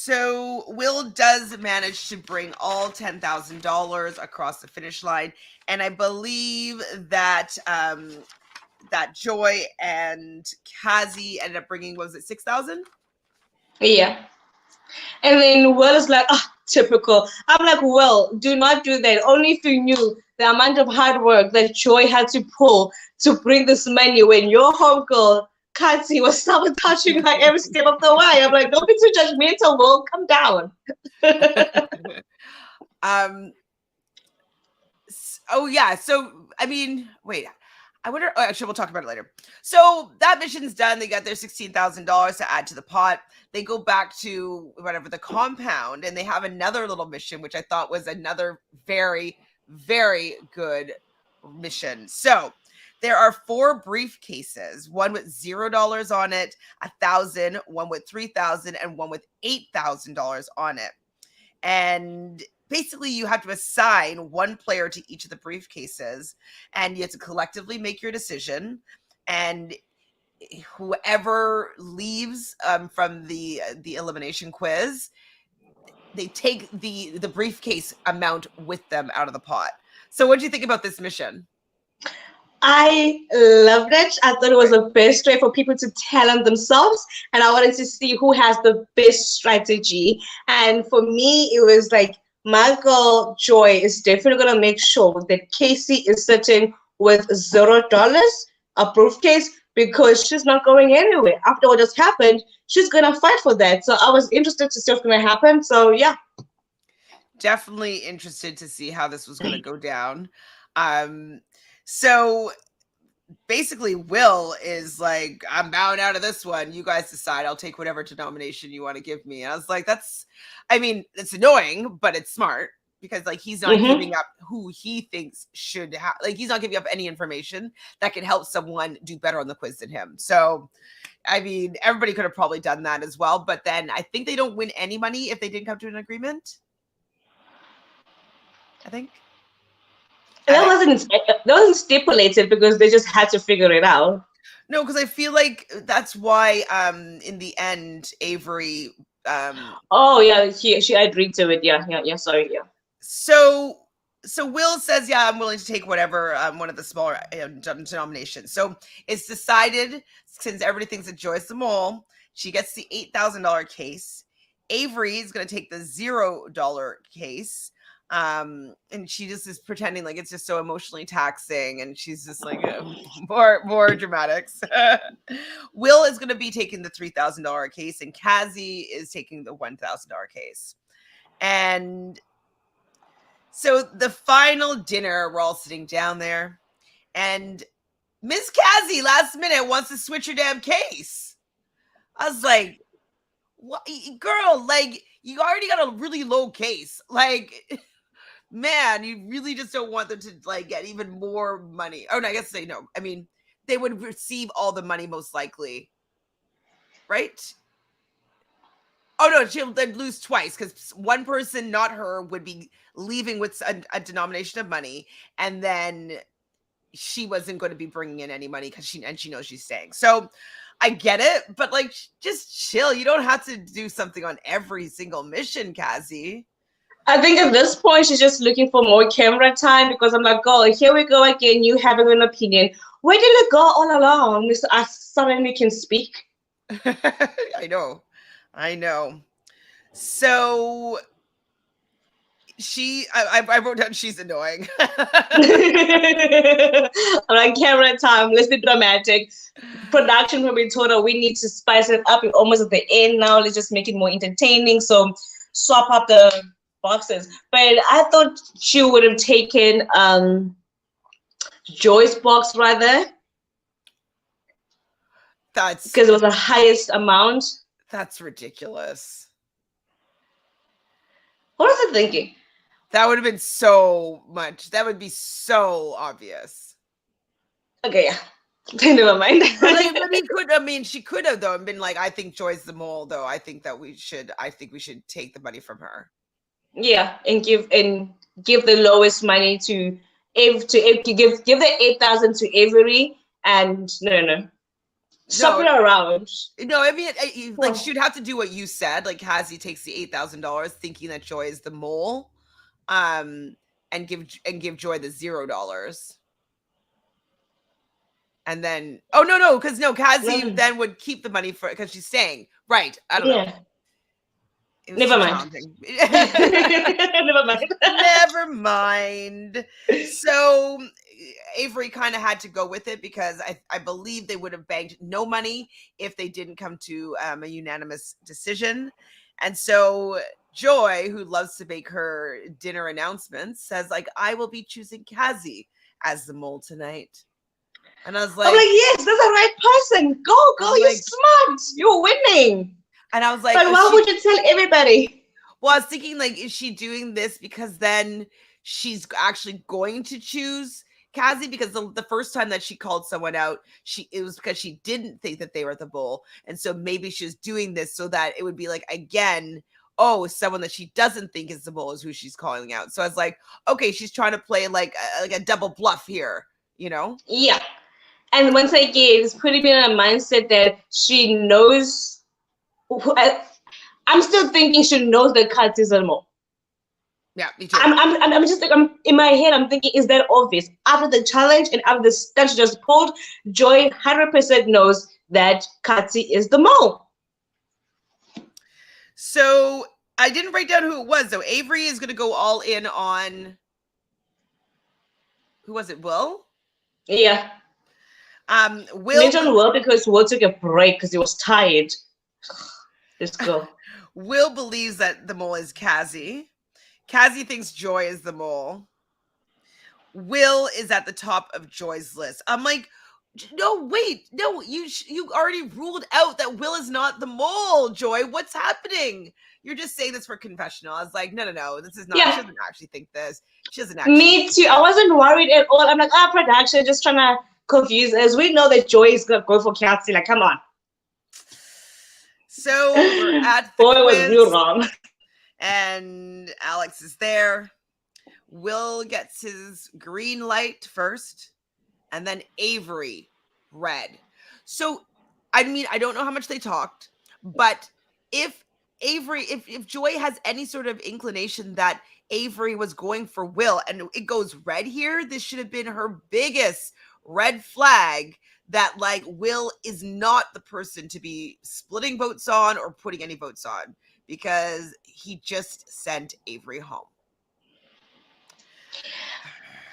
So Will does manage to bring all $10,000 across the finish line, and I believe that that Joy and Kazi ended up bringing, what was it, 6,000? Yeah. And then Will is like, ah, typical. I'm like, well, do not do that. Only if you knew the amount of hard work that Joy had to pull to bring this money when your homegirl, Katsi, was sabotaging her every step of the way. I'm like, don't be too judgmental, Will. Come down. Oh yeah. So I mean, wait. I wonder. Oh, actually, we'll talk about it later. So that mission's done. They got their $16,000 to add to the pot. They go back to whatever the compound, and they have another little mission, which I thought was another very, very good mission. So there are 4 briefcases: one with $0 on it, 1,000, one with 3,000, and one with $8,000 on it. And basically you have to assign one player to each of the briefcases, and you have to collectively make your decision, and whoever leaves from the elimination quiz, they take the briefcase amount with them out of the pot. So what do you think about this mission? I loved it. I thought it was the best way for people to talent themselves, and I wanted to see who has the best strategy. And for me, it was like, my girl Joy is definitely gonna make sure that Casey is sitting with $0, a briefcase, because she's not going anywhere. After what just happened, she's gonna fight for that. So I was interested to see what's gonna happen. So yeah. Definitely interested to see how this was gonna go down. So basically Will is like, I'm bowing out of this one. You guys decide. I'll take whatever denomination you want to give me. And I was like, it's annoying, but it's smart, because like he's not giving up who he thinks should have, like he's not giving up any information that can help someone do better on the quiz than him. So I mean, everybody could have probably done that as well, but then I think they don't win any money if they didn't come to an agreement. I think. That wasn't stipulated, because they just had to figure it out. No, because I feel like that's why in the end Avery oh yeah, she agreed to it. Yeah, sorry, yeah. So Will says, yeah, I'm willing to take whatever one of the smaller denominations. So it's decided, since everybody thinks that Joyce the Mole, she gets the $8,000 case. Avery is going to take the $0 case. And she just is pretending like it's just so emotionally taxing, and she's just like more dramatics. Will is going to be taking the $3,000 case, and Kazi is taking the $1,000 case. And so the final dinner, we're all sitting down there, and Miss Kazi last minute wants to switch her damn case. I was like, what, girl, like you already got a really low case, like man, you really just don't want them to like get even more money. Oh no, I guess they know. I mean, they would receive all the money most likely, right? Oh no, they'd lose twice, because one person, not her, would be leaving with a denomination of money, and then she wasn't going to be bringing in any money because she knows she's staying. So I get it, but like, just chill. You don't have to do something on every single mission, Kazi. I think at this point, she's just looking for more camera time, because I'm like, oh, here we go again. You having an opinion. Where did it go all along? I suddenly can speak. I know. So I wrote down, she's annoying. I'm like, camera time. Let's be dramatic. Production will be told her we need to spice it up. We're almost at the end now. Let's just make it more entertaining. So swap up the boxes. But I thought she would have taken Joy's box rather. That's because it was the highest amount. That's ridiculous. What was I thinking? That would have been so much. That would be so obvious. Okay, yeah. Never mind. She could have though, and been like, I think Joy's the mole, though. I think we should take the money from her. Yeah, and give the lowest money to give the 8,000 to Avery, and no. Shop it around. No, I mean, like, Well, she'd have to do what you said. Like, Cassie takes the $8,000, thinking that Joy is the mole, and give Joy the $0. And then, oh no, because Cassie then would keep the money because she's staying. Right. I don't know. It was Never mind. challenging. Never mind. Never mind. So Avery kind of had to go with it because I believe they would have banked no money if they didn't come to a unanimous decision. And so Joy, who loves to make her dinner announcements, says, like, I will be choosing Cassie as the mole tonight. And I was like, yes, that's the right person. Go, you're smart. You're winning. And I was like, but why would you tell everybody? Well, I was thinking, like, is she doing this because then she's actually going to choose Cassie? Because the first time that she called someone out, it was because she didn't think that they were the mole. And so maybe she was doing this so that it would be like, again, oh, someone that she doesn't think is the mole is who she's calling out. So I was like, okay, she's trying to play like a double bluff here, you know? Yeah. And once again, it's putting me in a mindset that she knows. I'm still thinking she knows that Kat is a mole. Yeah, me too. I'm just like, I'm in my head. I'm thinking, is that obvious? After the challenge and after the stunt she just pulled, Joy 100% knows that Katsi is the mole. So I didn't write down who it was. So Avery is going to go all in on. Who was it? Will? Yeah. Will. Mention Will because Will took a break because he was tired. Let's go. Will believes that the mole is Cassie. Cassie thinks Joy is the mole. Will is at the top of Joy's list. I'm like, no, wait, no, you already ruled out that Will is not the mole, Joy. What's happening? You're just saying this for confessional. I was like, no, this is not. Yeah. She doesn't actually think this. She doesn't actually. Me too. I wasn't worried at all. I'm like, production, just trying to confuse us. We know that Joy is gonna go for Cassie. Like, come on. So we're at the Boy quiz, was real wrong. And Alex is there. Will gets his green light first, and then Avery red. So, I mean, I don't know how much they talked, but if Joy has any sort of inclination that Avery was going for Will and it goes red here, this should have been her biggest red flag that, like, Will is not the person to be splitting votes on or putting any votes on because he just sent Avery home.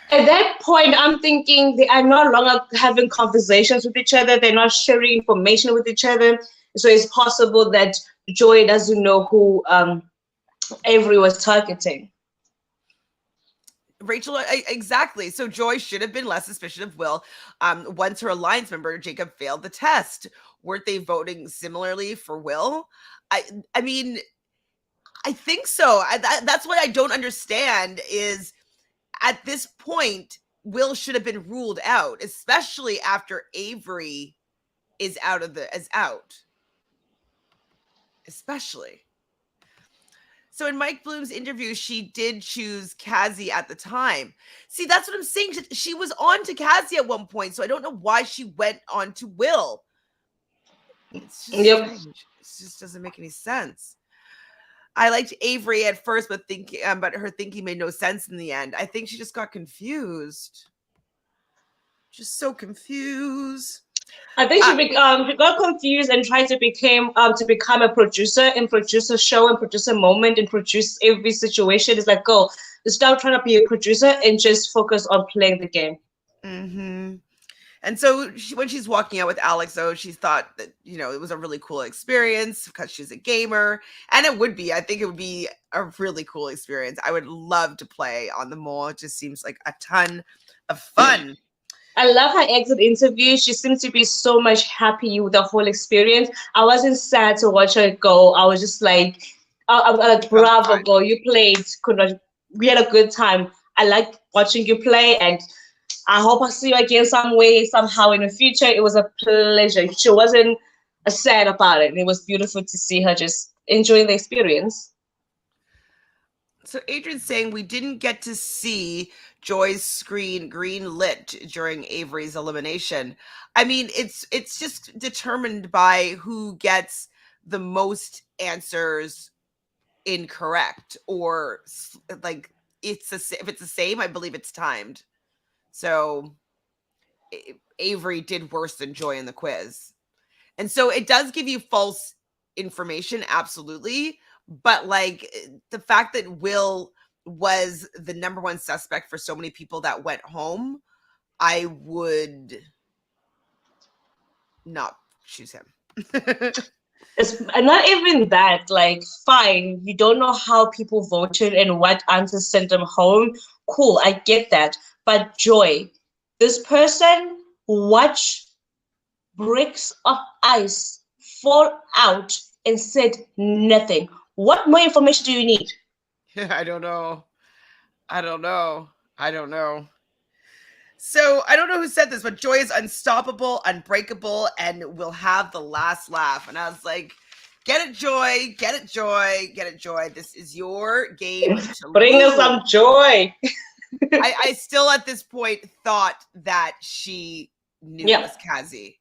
At that point, I'm thinking they are no longer having conversations with each other. They're not sharing information with each other. So it's possible that Joy doesn't know who Avery was targeting. Rachel, exactly. So Joy should have been less suspicious of Will. Once her alliance member, Jacob, failed the test. Weren't they voting similarly for Will? I mean, I think so. That's what I don't understand is at this point, Will should have been ruled out, especially after Avery is out. Especially. So in Mike Bloom's interview, she did choose Cassie at the time. See, that's what I'm saying. She was on to Cassie at one point, so I don't know why she went on to Will. It's just strange. It just doesn't make any sense. I liked Avery at first, but her thinking made no sense in the end. I think she just got confused. Just so confused. I think she got confused and tried to become a producer and produce a show and produce a moment and produce every situation. It's like, go, stop trying to be a producer and just focus on playing the game. Mm-hmm. And so when she's walking out with Alex, though, she thought that, it was a really cool experience because she's a gamer. And it would be. I think it would be a really cool experience. I would love to play on the mole. It just seems like a ton of fun. I love her exit interview. She seems to be so much happy with the whole experience. I wasn't sad to watch her go. I was just like, bravo, girl. You played. We had a good time. I like watching you play, and I hope I see you again some way, somehow in the future. It was a pleasure. She wasn't sad about it. It was beautiful to see her just enjoying the experience. So Adrian's saying we didn't get to see Joy's screen green lit during Avery's elimination. I mean, it's just determined by who gets the most answers incorrect, or like if it's the same, I believe it's timed. So Avery did worse than Joy in the quiz. And so it does give you false information, absolutely. But like the fact that Will was the number one suspect for so many people that went home, I would not choose him. It's not even that. Like, fine, you don't know how people voted and what answers sent them home. Cool, I get that. But Joy, this person watched bricks of ice fall out and said nothing. What more information do you need? I don't know. So I don't know who said this, but Joy is unstoppable, unbreakable, and will have the last laugh. And I was like, get it, Joy. Get it, Joy. Get it, Joy. This is your game to Bring us some joy. I still at this point thought that she knew it was Kazi.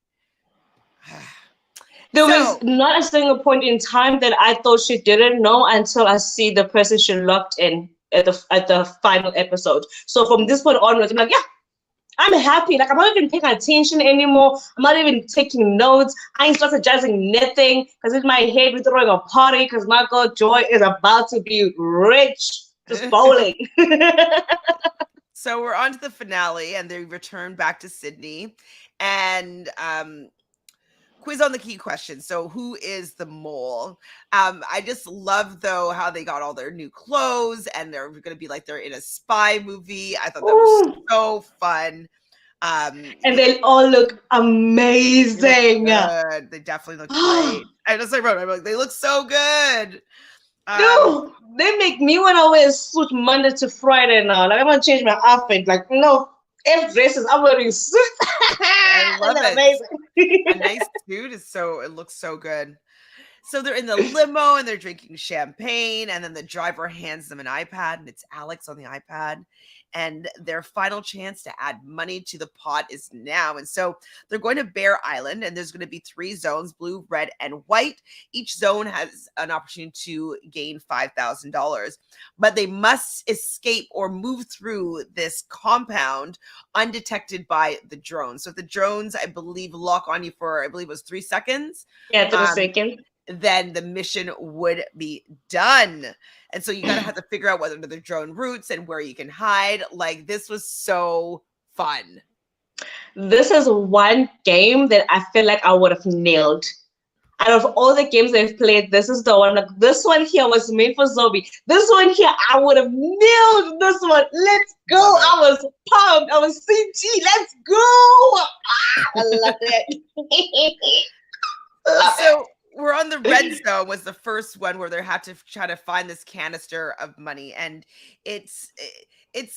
There was not a single point in time that I thought she didn't know until I see the person she locked in at the final episode. So from this point onwards, I'm like, yeah, I'm happy. Like, I'm not even paying attention anymore. I'm not even taking notes. I ain't strategizing nothing because in my head we're throwing a party because my girl Joy is about to be rich, just bowling. So we're on to the finale, and they return back to Sydney, and quiz on the key question. So who is the mole? I just love though how they got all their new clothes, and they're going to be like they're in a spy movie. I thought that was so fun. And they all look amazing. They definitely look great. I just like wrote, like, they look so good. Dude, they make me want to wear a suit Monday to Friday now. Like, I want to change my outfit. Like, no, F dresses, I'm wearing suits. I love it. Amazing. A nice suit it looks so good. So they're in the limo and they're drinking champagne, and then the driver hands them an iPad, and it's Alex on the iPad. And their final chance to add money to the pot is now. And so they're going to Bear Island, and there's going to be 3 zones, blue, red, and white. Each zone has an opportunity to gain $5,000, but they must escape or move through this compound undetected by the drones. So if the drones, I believe, lock on you for, I believe it was 3 seconds. Yeah, 3 seconds. Then the mission would be done. And so you gotta have to figure out whether they're drone routes and where you can hide. Like, this was so fun. This is one game that I feel like I would have nailed. Out of all the games they've played, this is the one. Like, this one here was made for Zoe. This one here, I would have nailed this one. Let's go. I was pumped. I was CG. Let's go. I love it. So we're on the red zone, was the first one where they had to try to find this canister of money, and it's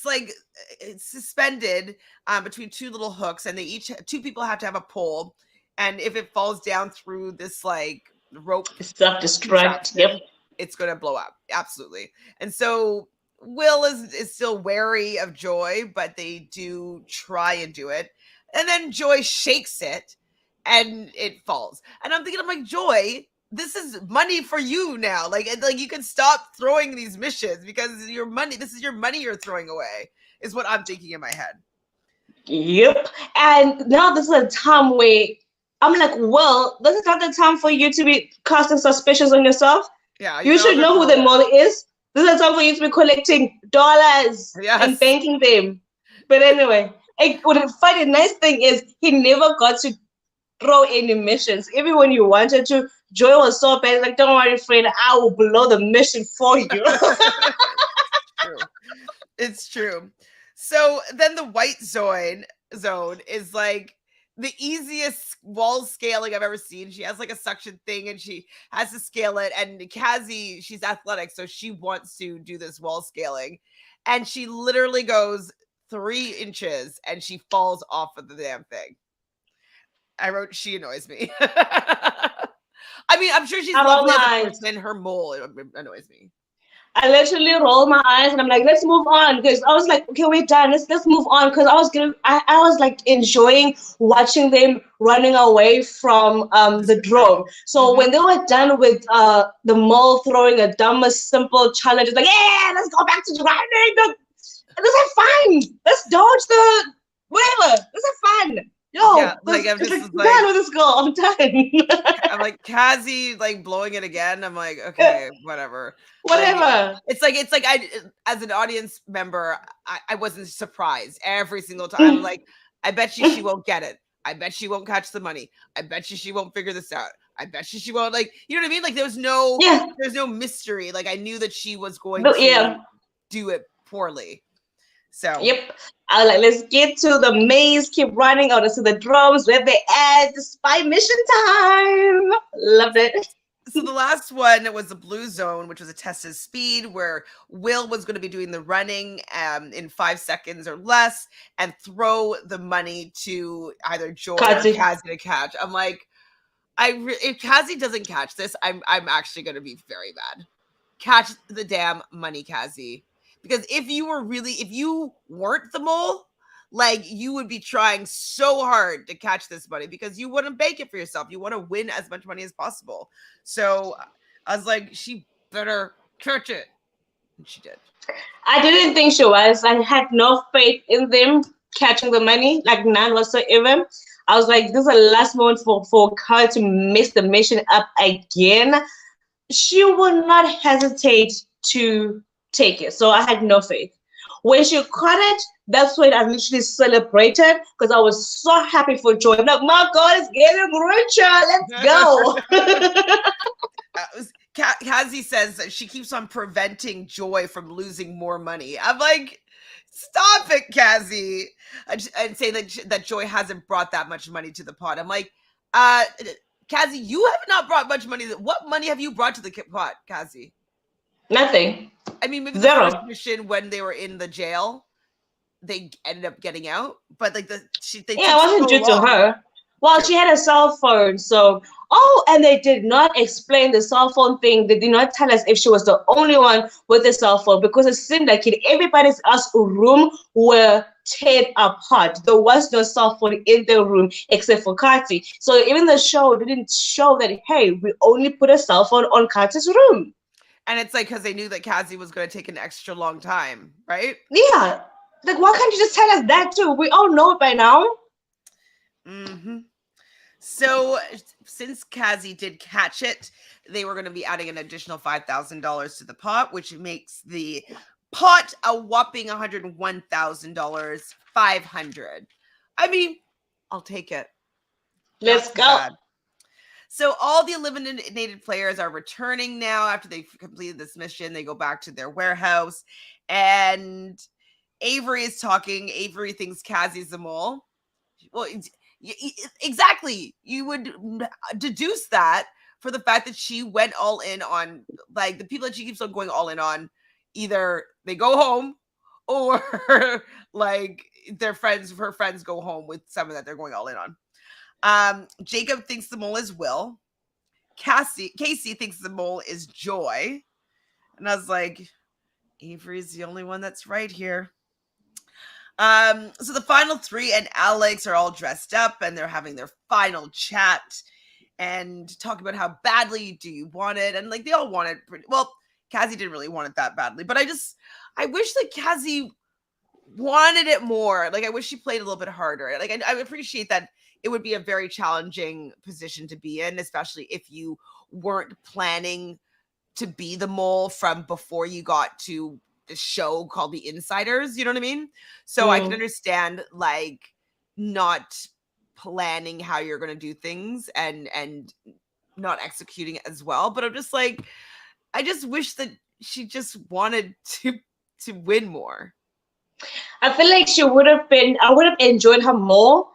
like it's suspended between 2 little hooks, and 2 people have to have a pole, and if it falls down through this like rope self-destruct, yep, it's gonna blow up. Absolutely. And so Will is still wary of Joy, but they do try and do it, and then Joy shakes it and it falls. And I'm thinking, I'm like, Joy, this is money for you now. Like you can stop throwing these missions because your money, this is your money you're throwing away, is what I'm thinking in my head. Yep. And now this is a time where I'm like, well, this is not the time for you to be casting suspicions on yourself. Yeah. You should know who the mole is. This is a time for you to be collecting dollars and banking them. But anyway, the funny nice thing is he never got to throw any missions. Even when you wanted to, Joy was so bad, like, don't worry, friend, I will blow the mission for you. It's true. So then the white zone is like the easiest wall scaling I've ever seen. She has like a suction thing and she has to scale it. And Kazi, she's athletic, so she wants to do this wall scaling. And she literally goes 3 inches and she falls off of the damn thing. I wrote, she annoys me. I mean, I'm sure she's lovely as a person. Her mole annoys me. I literally rolled my eyes and I'm like, let's move on, because I was like, okay, we're done. Let's move on, because I was like enjoying watching them running away from the drone. So when they were done with the mole throwing a dumbest simple challenge, it's like, yeah, let's go back to driving. Let's have fun. Let's dodge the whatever. Let's have fun. Yo, Yeah, like I'm it's just like, I'm like done with this girl. I'm done. I'm like Kazi like blowing it again. I'm like, okay, whatever. Like Whatever. it's like I as an audience member, I wasn't surprised every single time. I'm like, I bet you she won't get it. I bet she won't catch the money. I bet you she won't figure this out. I bet you she won't, like, you know what I mean? Like there's no mystery. Like I knew that she was going to do it poorly. So yep. I was like, let's get to the maze, keep running out to the drums where they at the spy mission time. Loved it. So the last one was the blue zone, which was a test of speed where Will was going to be doing the running in 5 seconds or less and throw the money to either Joy or Kazi to catch. I'm like, if Kazi doesn't catch this, I'm actually going to be very mad. Catch the damn money, Kazi. Because if you weren't the mole, like you would be trying so hard to catch this money because you wouldn't bake it for yourself. You want to win as much money as possible. So I was like, she better catch it. And she did. I didn't think she was. I had no faith in them catching the money, like none whatsoever. I was like, this is the last moment for her to mess the mission up again. She will not hesitate to take it. So I had no faith. When she caught it, that's when I literally celebrated because I was so happy for Joy. I'm like, my God, it's getting richer. Let's go. Kazi says that she keeps on preventing Joy from losing more money. I'm like, stop it, Kazi. And say that Joy hasn't brought that much money to the pot. I'm like, Kazi, you have not brought much money. What money have you brought to the pot, Kazi? Nothing. I mean, maybe Zero. The first mission when they were in the jail, they ended up getting out. But like it wasn't due to her. Well, she had a cell phone, so and they did not explain the cell phone thing. They did not tell us if she was the only one with a cell phone because it seemed like in everybody's room were teared apart. There was no cell phone in the room except for Kati. So even the show didn't show that, hey, we only put a cell phone on Kati's room. And it's like because they knew that Kazi was going to take an extra long time, right? Yeah. Like, why can't you just tell us that too? We all know it by now. Mm-hmm. So since Kazi did catch it, they were going to be adding an additional $5,000 to the pot, which makes the pot a whopping $101,000, $500. I mean, I'll take it. Let's go. Bad. So all the eliminated players are returning now after they've completed this mission. They go back to their warehouse, and Avery is talking. Avery thinks Kazi's the mole. Well, exactly. You would deduce that for the fact that she went all in on, like, the people that she keeps on going all in on. Either they go home or like her friends go home with someone that they're going all in on. Jacob thinks the mole is Will. Casey thinks the mole is Joy. And I was like, Avery's the only one that's right here. So the final three and Alex are all dressed up and they're having their final chat and talk about how badly do you want it. And like they all want it well, Kazi didn't really want it that badly, but I wish that Kazi wanted it more. Like I wish she played a little bit harder. Like I appreciate that it would be a very challenging position to be in, especially if you weren't planning to be the mole from before you got to the show called The Insiders. You know what I mean? So I can understand like not planning how you're going to do things and not executing it as well. But I'm just like, I just wish that she just wanted to win more. I feel like I would have enjoyed her more.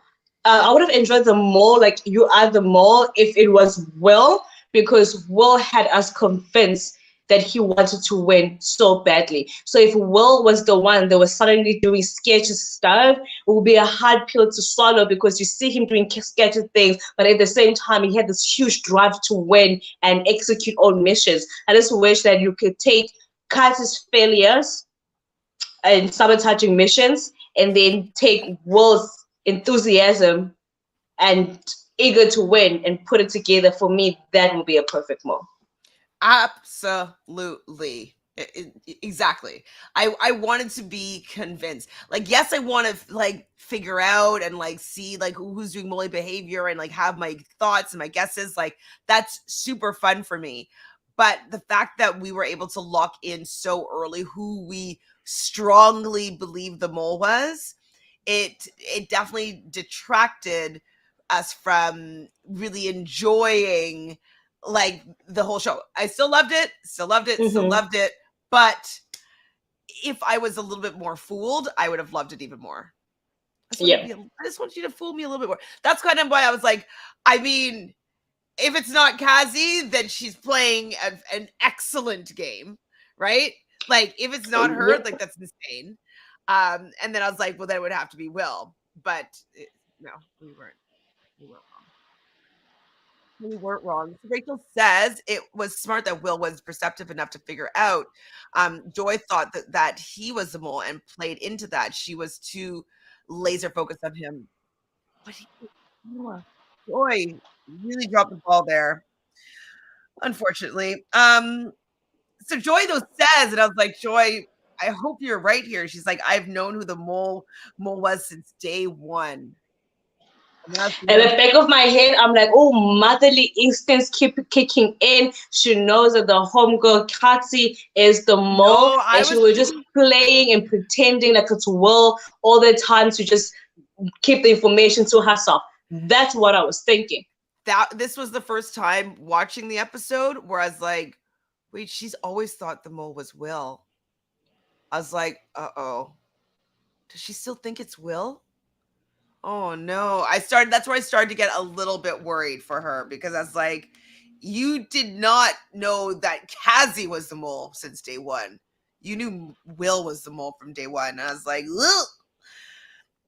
I would have enjoyed the mole, like you are the mole, if it was Will, because Will had us convinced that he wanted to win so badly. So if Will was the one that was suddenly doing sketchy stuff, it would be a hard pill to swallow because you see him doing sketchy things, but at the same time, he had this huge drive to win and execute all missions. I just wish that you could take Katie's failures and sabotaging missions, and then take Will's enthusiasm and eager to win and put it together. For me, that would be a perfect mole. Absolutely. Exactly. I wanted to be convinced. Like, yes, I want to like figure out and like see like who's doing molly behavior and like have my thoughts and my guesses. Like, that's super fun for me. But the fact that we were able to lock in so early who we strongly believe the mole was, it definitely detracted us from really enjoying like the whole show. I still loved it, still loved it. But if I was a little bit more fooled, I would have loved it even more. I just want you to fool me a little bit more. That's kind of why I was like, I mean, if it's not Kazi, then she's playing an excellent game, right? Like, if it's not her, like, that's insane. And then I was like, well, then it would have to be Will. But no, we weren't. We weren't wrong. So Rachel says it was smart that Will was perceptive enough to figure out. Joy thought that he was the mole and played into that. She was too laser focused on him. But Joy really dropped the ball there, unfortunately. So Joy though says, and I was like, Joy, I hope you're right here. She's like, I've known who the mole was since day one. At the back of my head, I'm like, oh, motherly instincts keep kicking in. She knows that the homegirl Katsi is the mole, and she was just playing and pretending like it's Will all the time to just keep the information to herself. That's what I was thinking. This was the first time watching the episode where I was like, wait, she's always thought the mole was Will. I was like, uh-oh. Does she still think it's Will? Oh no. That's where I started to get a little bit worried for her, because I was like, you did not know that Kazi was the mole since day one. You knew Will was the mole from day one. And I was like, ugh.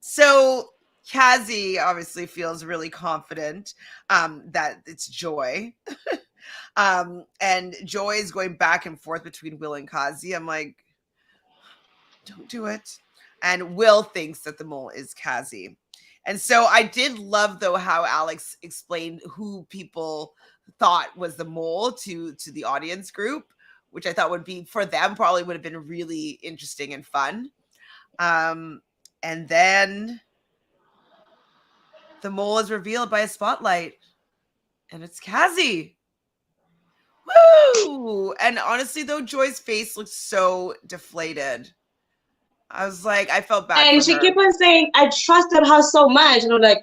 So Kazi obviously feels really confident that it's Joy. And Joy is going back and forth between Will and Kazi. I'm like, don't do it. And Will thinks that the mole is Kazi. And so I did love, though, how Alex explained who people thought was the mole to the audience group, which I thought would be, for them, probably would have been really interesting and fun. And then the mole is revealed by a spotlight, and it's Kazi. Woo! And honestly, though, Joy's face looks so deflated. I was like, I felt bad. And she kept on saying, I trusted her so much. And I'm like,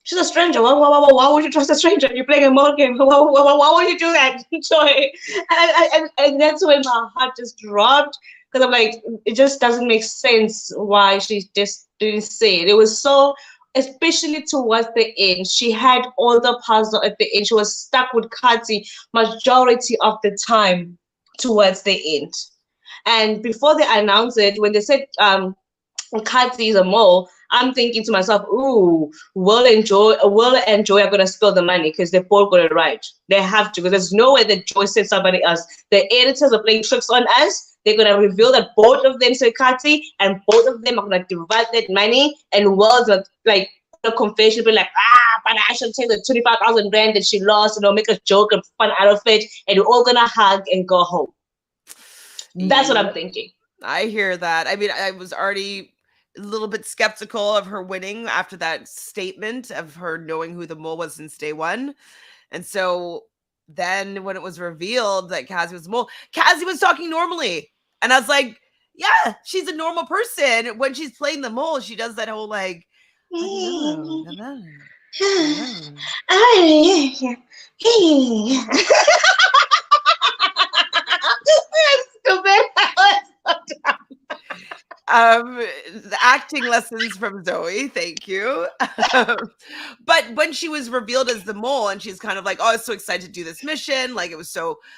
she's a stranger. Why would you trust a stranger? You're playing a mole game. Why would you do that, Joy? And that's when my heart just dropped, because I'm like, it just doesn't make sense why she just didn't say it. It was so, especially towards the end, she had all the puzzle at the end. She was stuck with Katsi majority of the time towards the end. And before they announced it, when they said Katsi is a mole, I'm thinking to myself, ooh, Will and Joy are gonna spill the money, because they both got it right. They have to, because there's no way that Joy said somebody else. The editors are playing tricks on us. They're gonna reveal that both of them said Katsi, and both of them are gonna divide that money. And Will's like a confession, be like, but I should take the 25,000 rand that she lost, make a joke and fun out of it, and we're all gonna hug and go home. That's what I'm thinking. I hear that. I mean, I was already a little bit skeptical of her winning after that statement of her knowing who the mole was since day one. And so then when it was revealed that Kazi was the mole, Kazi was talking normally. And I was like, yeah, she's a normal person. When she's playing the mole, she does that whole like, acting lessons from Zoe, thank you. But when she was revealed as the mole, and she's kind of like, oh, I was so excited to do this mission, like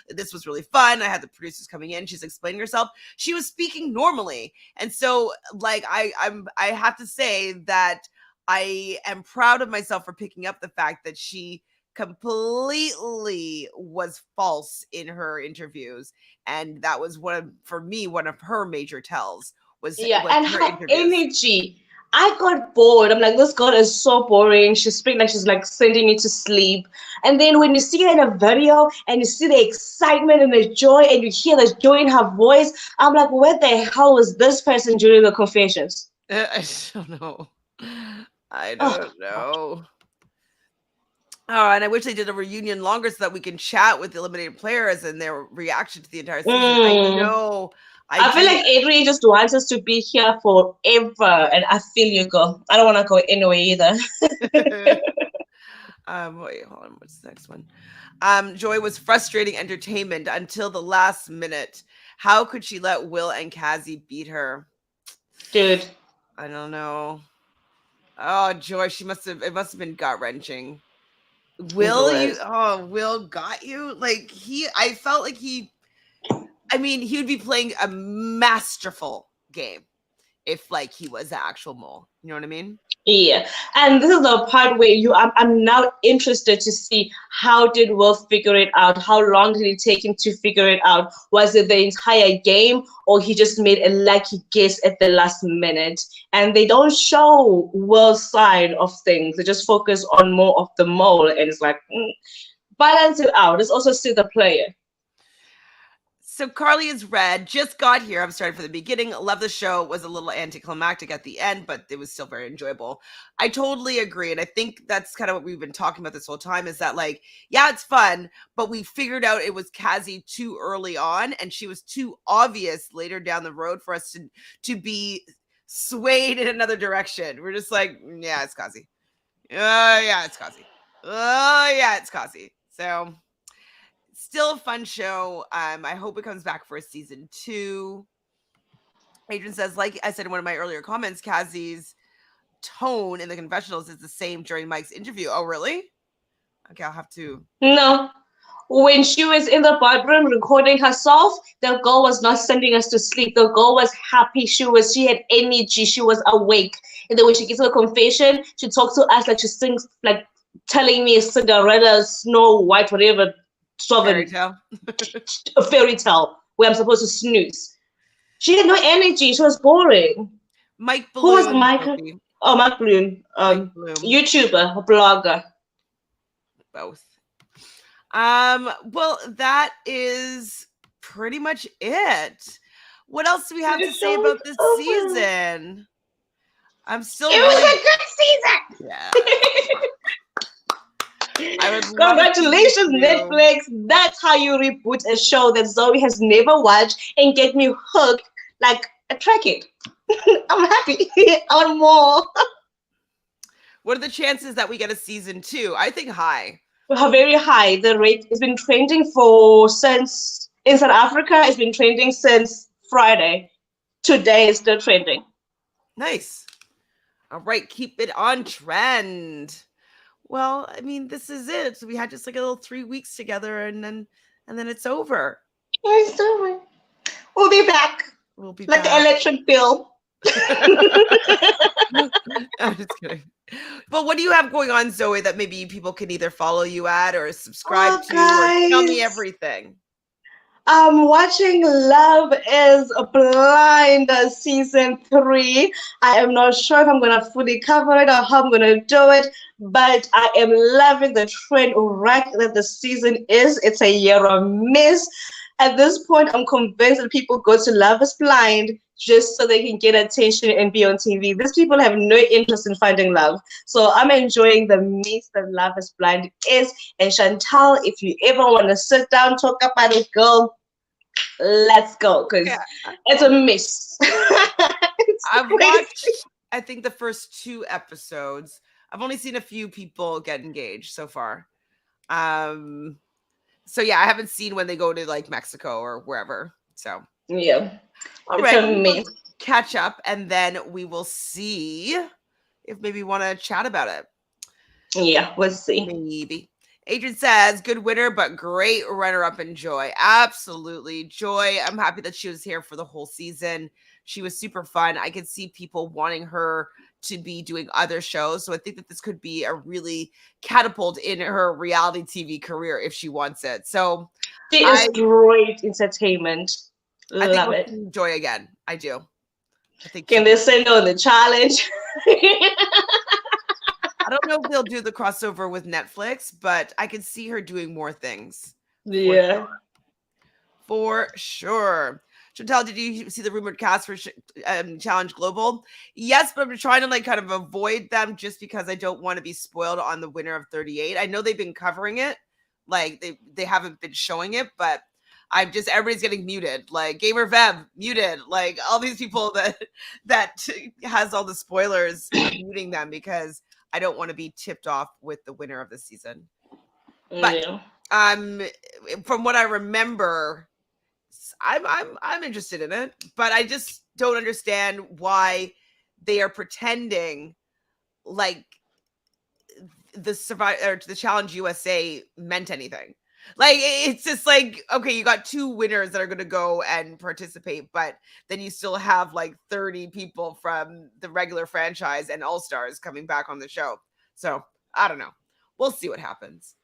this was really fun, I had the producers coming in, she's explaining herself, she was speaking normally. And so like I have to say that I am proud of myself for picking up the fact that she completely was false in her interviews, and that was one of her major tells was and her her interviews. energy. I got bored. I'm like, this girl is so boring. She's like sending me to sleep. And then when you see her in a video and you see the excitement and the joy and you hear the joy in her voice, I'm like, where the hell was this person during the confessions? I don't know. I Oh, don't know. Oh, and I wish they did a reunion longer so that we can chat with the eliminated players and their reaction to the entire season. I know. I feel like Adrian just wants us to be here forever, and I feel you, girl. I don't want to go anywhere either. Wait, hold on. What's the next one? Joy was frustrating entertainment until the last minute. How could she let Will and Cassie beat her? Dude. I don't know. Oh, Joy, it must have been gut wrenching. Will got you? Like I felt like he would be playing a masterful game if like he was the actual mole. You know what I mean? Yeah, and this is the part where I'm now interested to see how did Will figure it out? How long did it take him to figure it out? Was it the entire game, or he just made a lucky guess at the last minute? And they don't show Will's side of things. They just focus on more of the mole, and it's like balance it out. Let's also see the player. So Carly is red, just got here. I'm starting from the beginning. Love the show. Was a little anticlimactic at the end, but it was still very enjoyable. I totally agree. And I think that's kind of what we've been talking about this whole time is that like, yeah, it's fun, but we figured out it was Cassie too early on and she was too obvious later down the road for us to be swayed in another direction. We're just like, yeah, it's Cassie. Yeah, it's Cassie. Oh, yeah, it's Cassie. So still a fun show. I hope it comes back for a season 2. Adrian says, like I said in one of my earlier comments, Cassie's tone in the confessionals is the same during Mike's interview. Oh, really? Okay, I'll have to. No. When she was in the bathroom recording herself, the girl was not sending us to sleep. The girl was happy. She had energy. She was awake. And then when she gets to the confession, she talks to us like she sings, like telling me Cinderella, Snow White, whatever. Fairy tale. A fairy tale where I'm supposed to snooze. She had no energy. She was boring. Mike Bloom. Who was Mike? Oh, Mike Bloom. Mike Bloom. YouTuber, blogger. Both. Well, that is pretty much it. What else do we have to say about this season? I'm still. It was a good season. Yeah. Congratulations, Netflix. That's how you reboot a show that Zoe has never watched and get me hooked like a trackhead. I'm happy. I want more. What are the chances that we get a season 2? I think high. Very high. The rate has been trending since in South Africa. It's been trending since Friday. Today is still trending. Nice. All right, keep it on trend. Well, I mean, this is it. So we had just like a little 3 weeks together, and then it's over. It's over. We'll be back. We'll be like back. The electric bill. I'm just kidding. But what do you have going on, Zoe, that maybe people can either follow you at or subscribe to or tell me everything? I'm watching Love is Blind season 3. I am not sure if I'm going to fully cover it or how I'm going to do it, but I am loving the trend right that the season is. It's a year of miss. At this point, I'm convinced that people go to Love is Blind just so they can get attention and be on TV. These people have no interest in finding love. So I'm enjoying the mess that Love is Blind is. And Chantele, if you ever want to sit down, talk about it, girl, let's go. Because it's a mess. I've watched, I think, the first 2 episodes. I've only seen a few people get engaged so far. So yeah, I haven't seen when they go to like Mexico or wherever. So yeah. All right, we'll catch up and then we will see if maybe want to chat about it. Yeah, we'll see. Maybe. Adrian says, good winner, but great runner-up in Joy. Absolutely. Joy, I'm happy that she was here for the whole season. She was super fun. I could see people wanting her to be doing other shows. So I think that this could be a really catapult in her reality TV career if she wants it. So She is great entertainment. I think Love we'll it. see Joy again. I do. I think Can they send her on the challenge? I don't know if they'll do the crossover with Netflix, but I can see her doing more things. Yeah. For sure. Chantele, did you see the rumored cast for Challenge Global? Yes, but I'm trying to like kind of avoid them just because I don't want to be spoiled on the winner of 38. I know they've been covering it, like they haven't been showing it, but I'm just everybody's getting muted. Like Gamer Vev muted, like all these people that has all the spoilers muting them because I don't want to be tipped off with the winner of the season. But from what I remember, I'm interested in it, but I just don't understand why they are pretending like the Challenge USA meant anything. Like it's just like, okay, you got 2 winners that are going to go and participate, but then you still have like 30 people from the regular franchise and All Stars coming back on the show. So I don't know. We'll see what happens.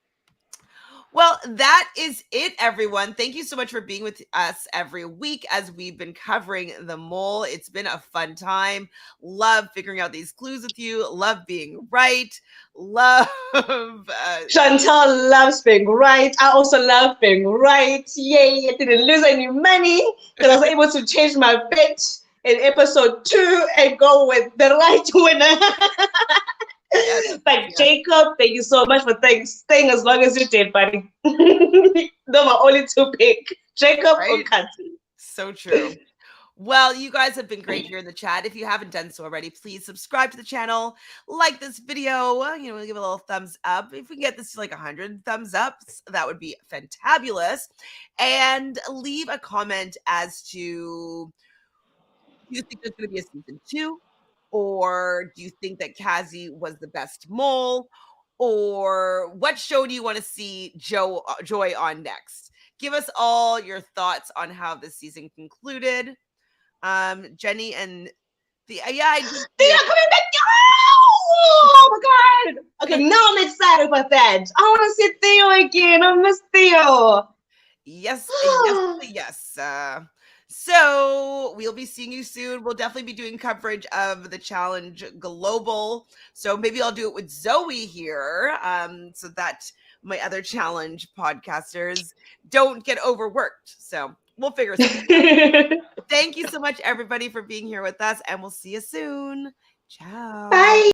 Well, that is it, everyone. Thank you so much for being with us every week as we've been covering The Mole. It's been a fun time. Love figuring out these clues with you. Love being right. Love. Chantele loves being right. I also love being right. Yay, I didn't lose any money because I was able to change my bet in episode 2 and go with the right winner. But Jacob, thank you so much for staying as long as you did, buddy. Those are only 2 picks. Jacob or Kathy. So true. Well, you guys have been great here in the chat. If you haven't done so already, please subscribe to the channel, like this video, give a little thumbs up. If we can get this to like 100 thumbs up, that would be fantabulous. And leave a comment as to, do you think there's going to be a season 2? Or do you think that Kazi was the best mole? Or what show do you want to see Joy on next? Give us all your thoughts on how this season concluded. Jenny and they are coming back. Oh my god. Okay, now I'm excited about that. I want to see Theo again. I miss Theo. Yes. So we'll be seeing you soon. We'll definitely be doing coverage of the Challenge Global. So maybe I'll do it with Zoe here, so that my other Challenge podcasters don't get overworked. So we'll figure something out. Thank you so much, everybody, for being here with us, and we'll see you soon. Ciao. Bye.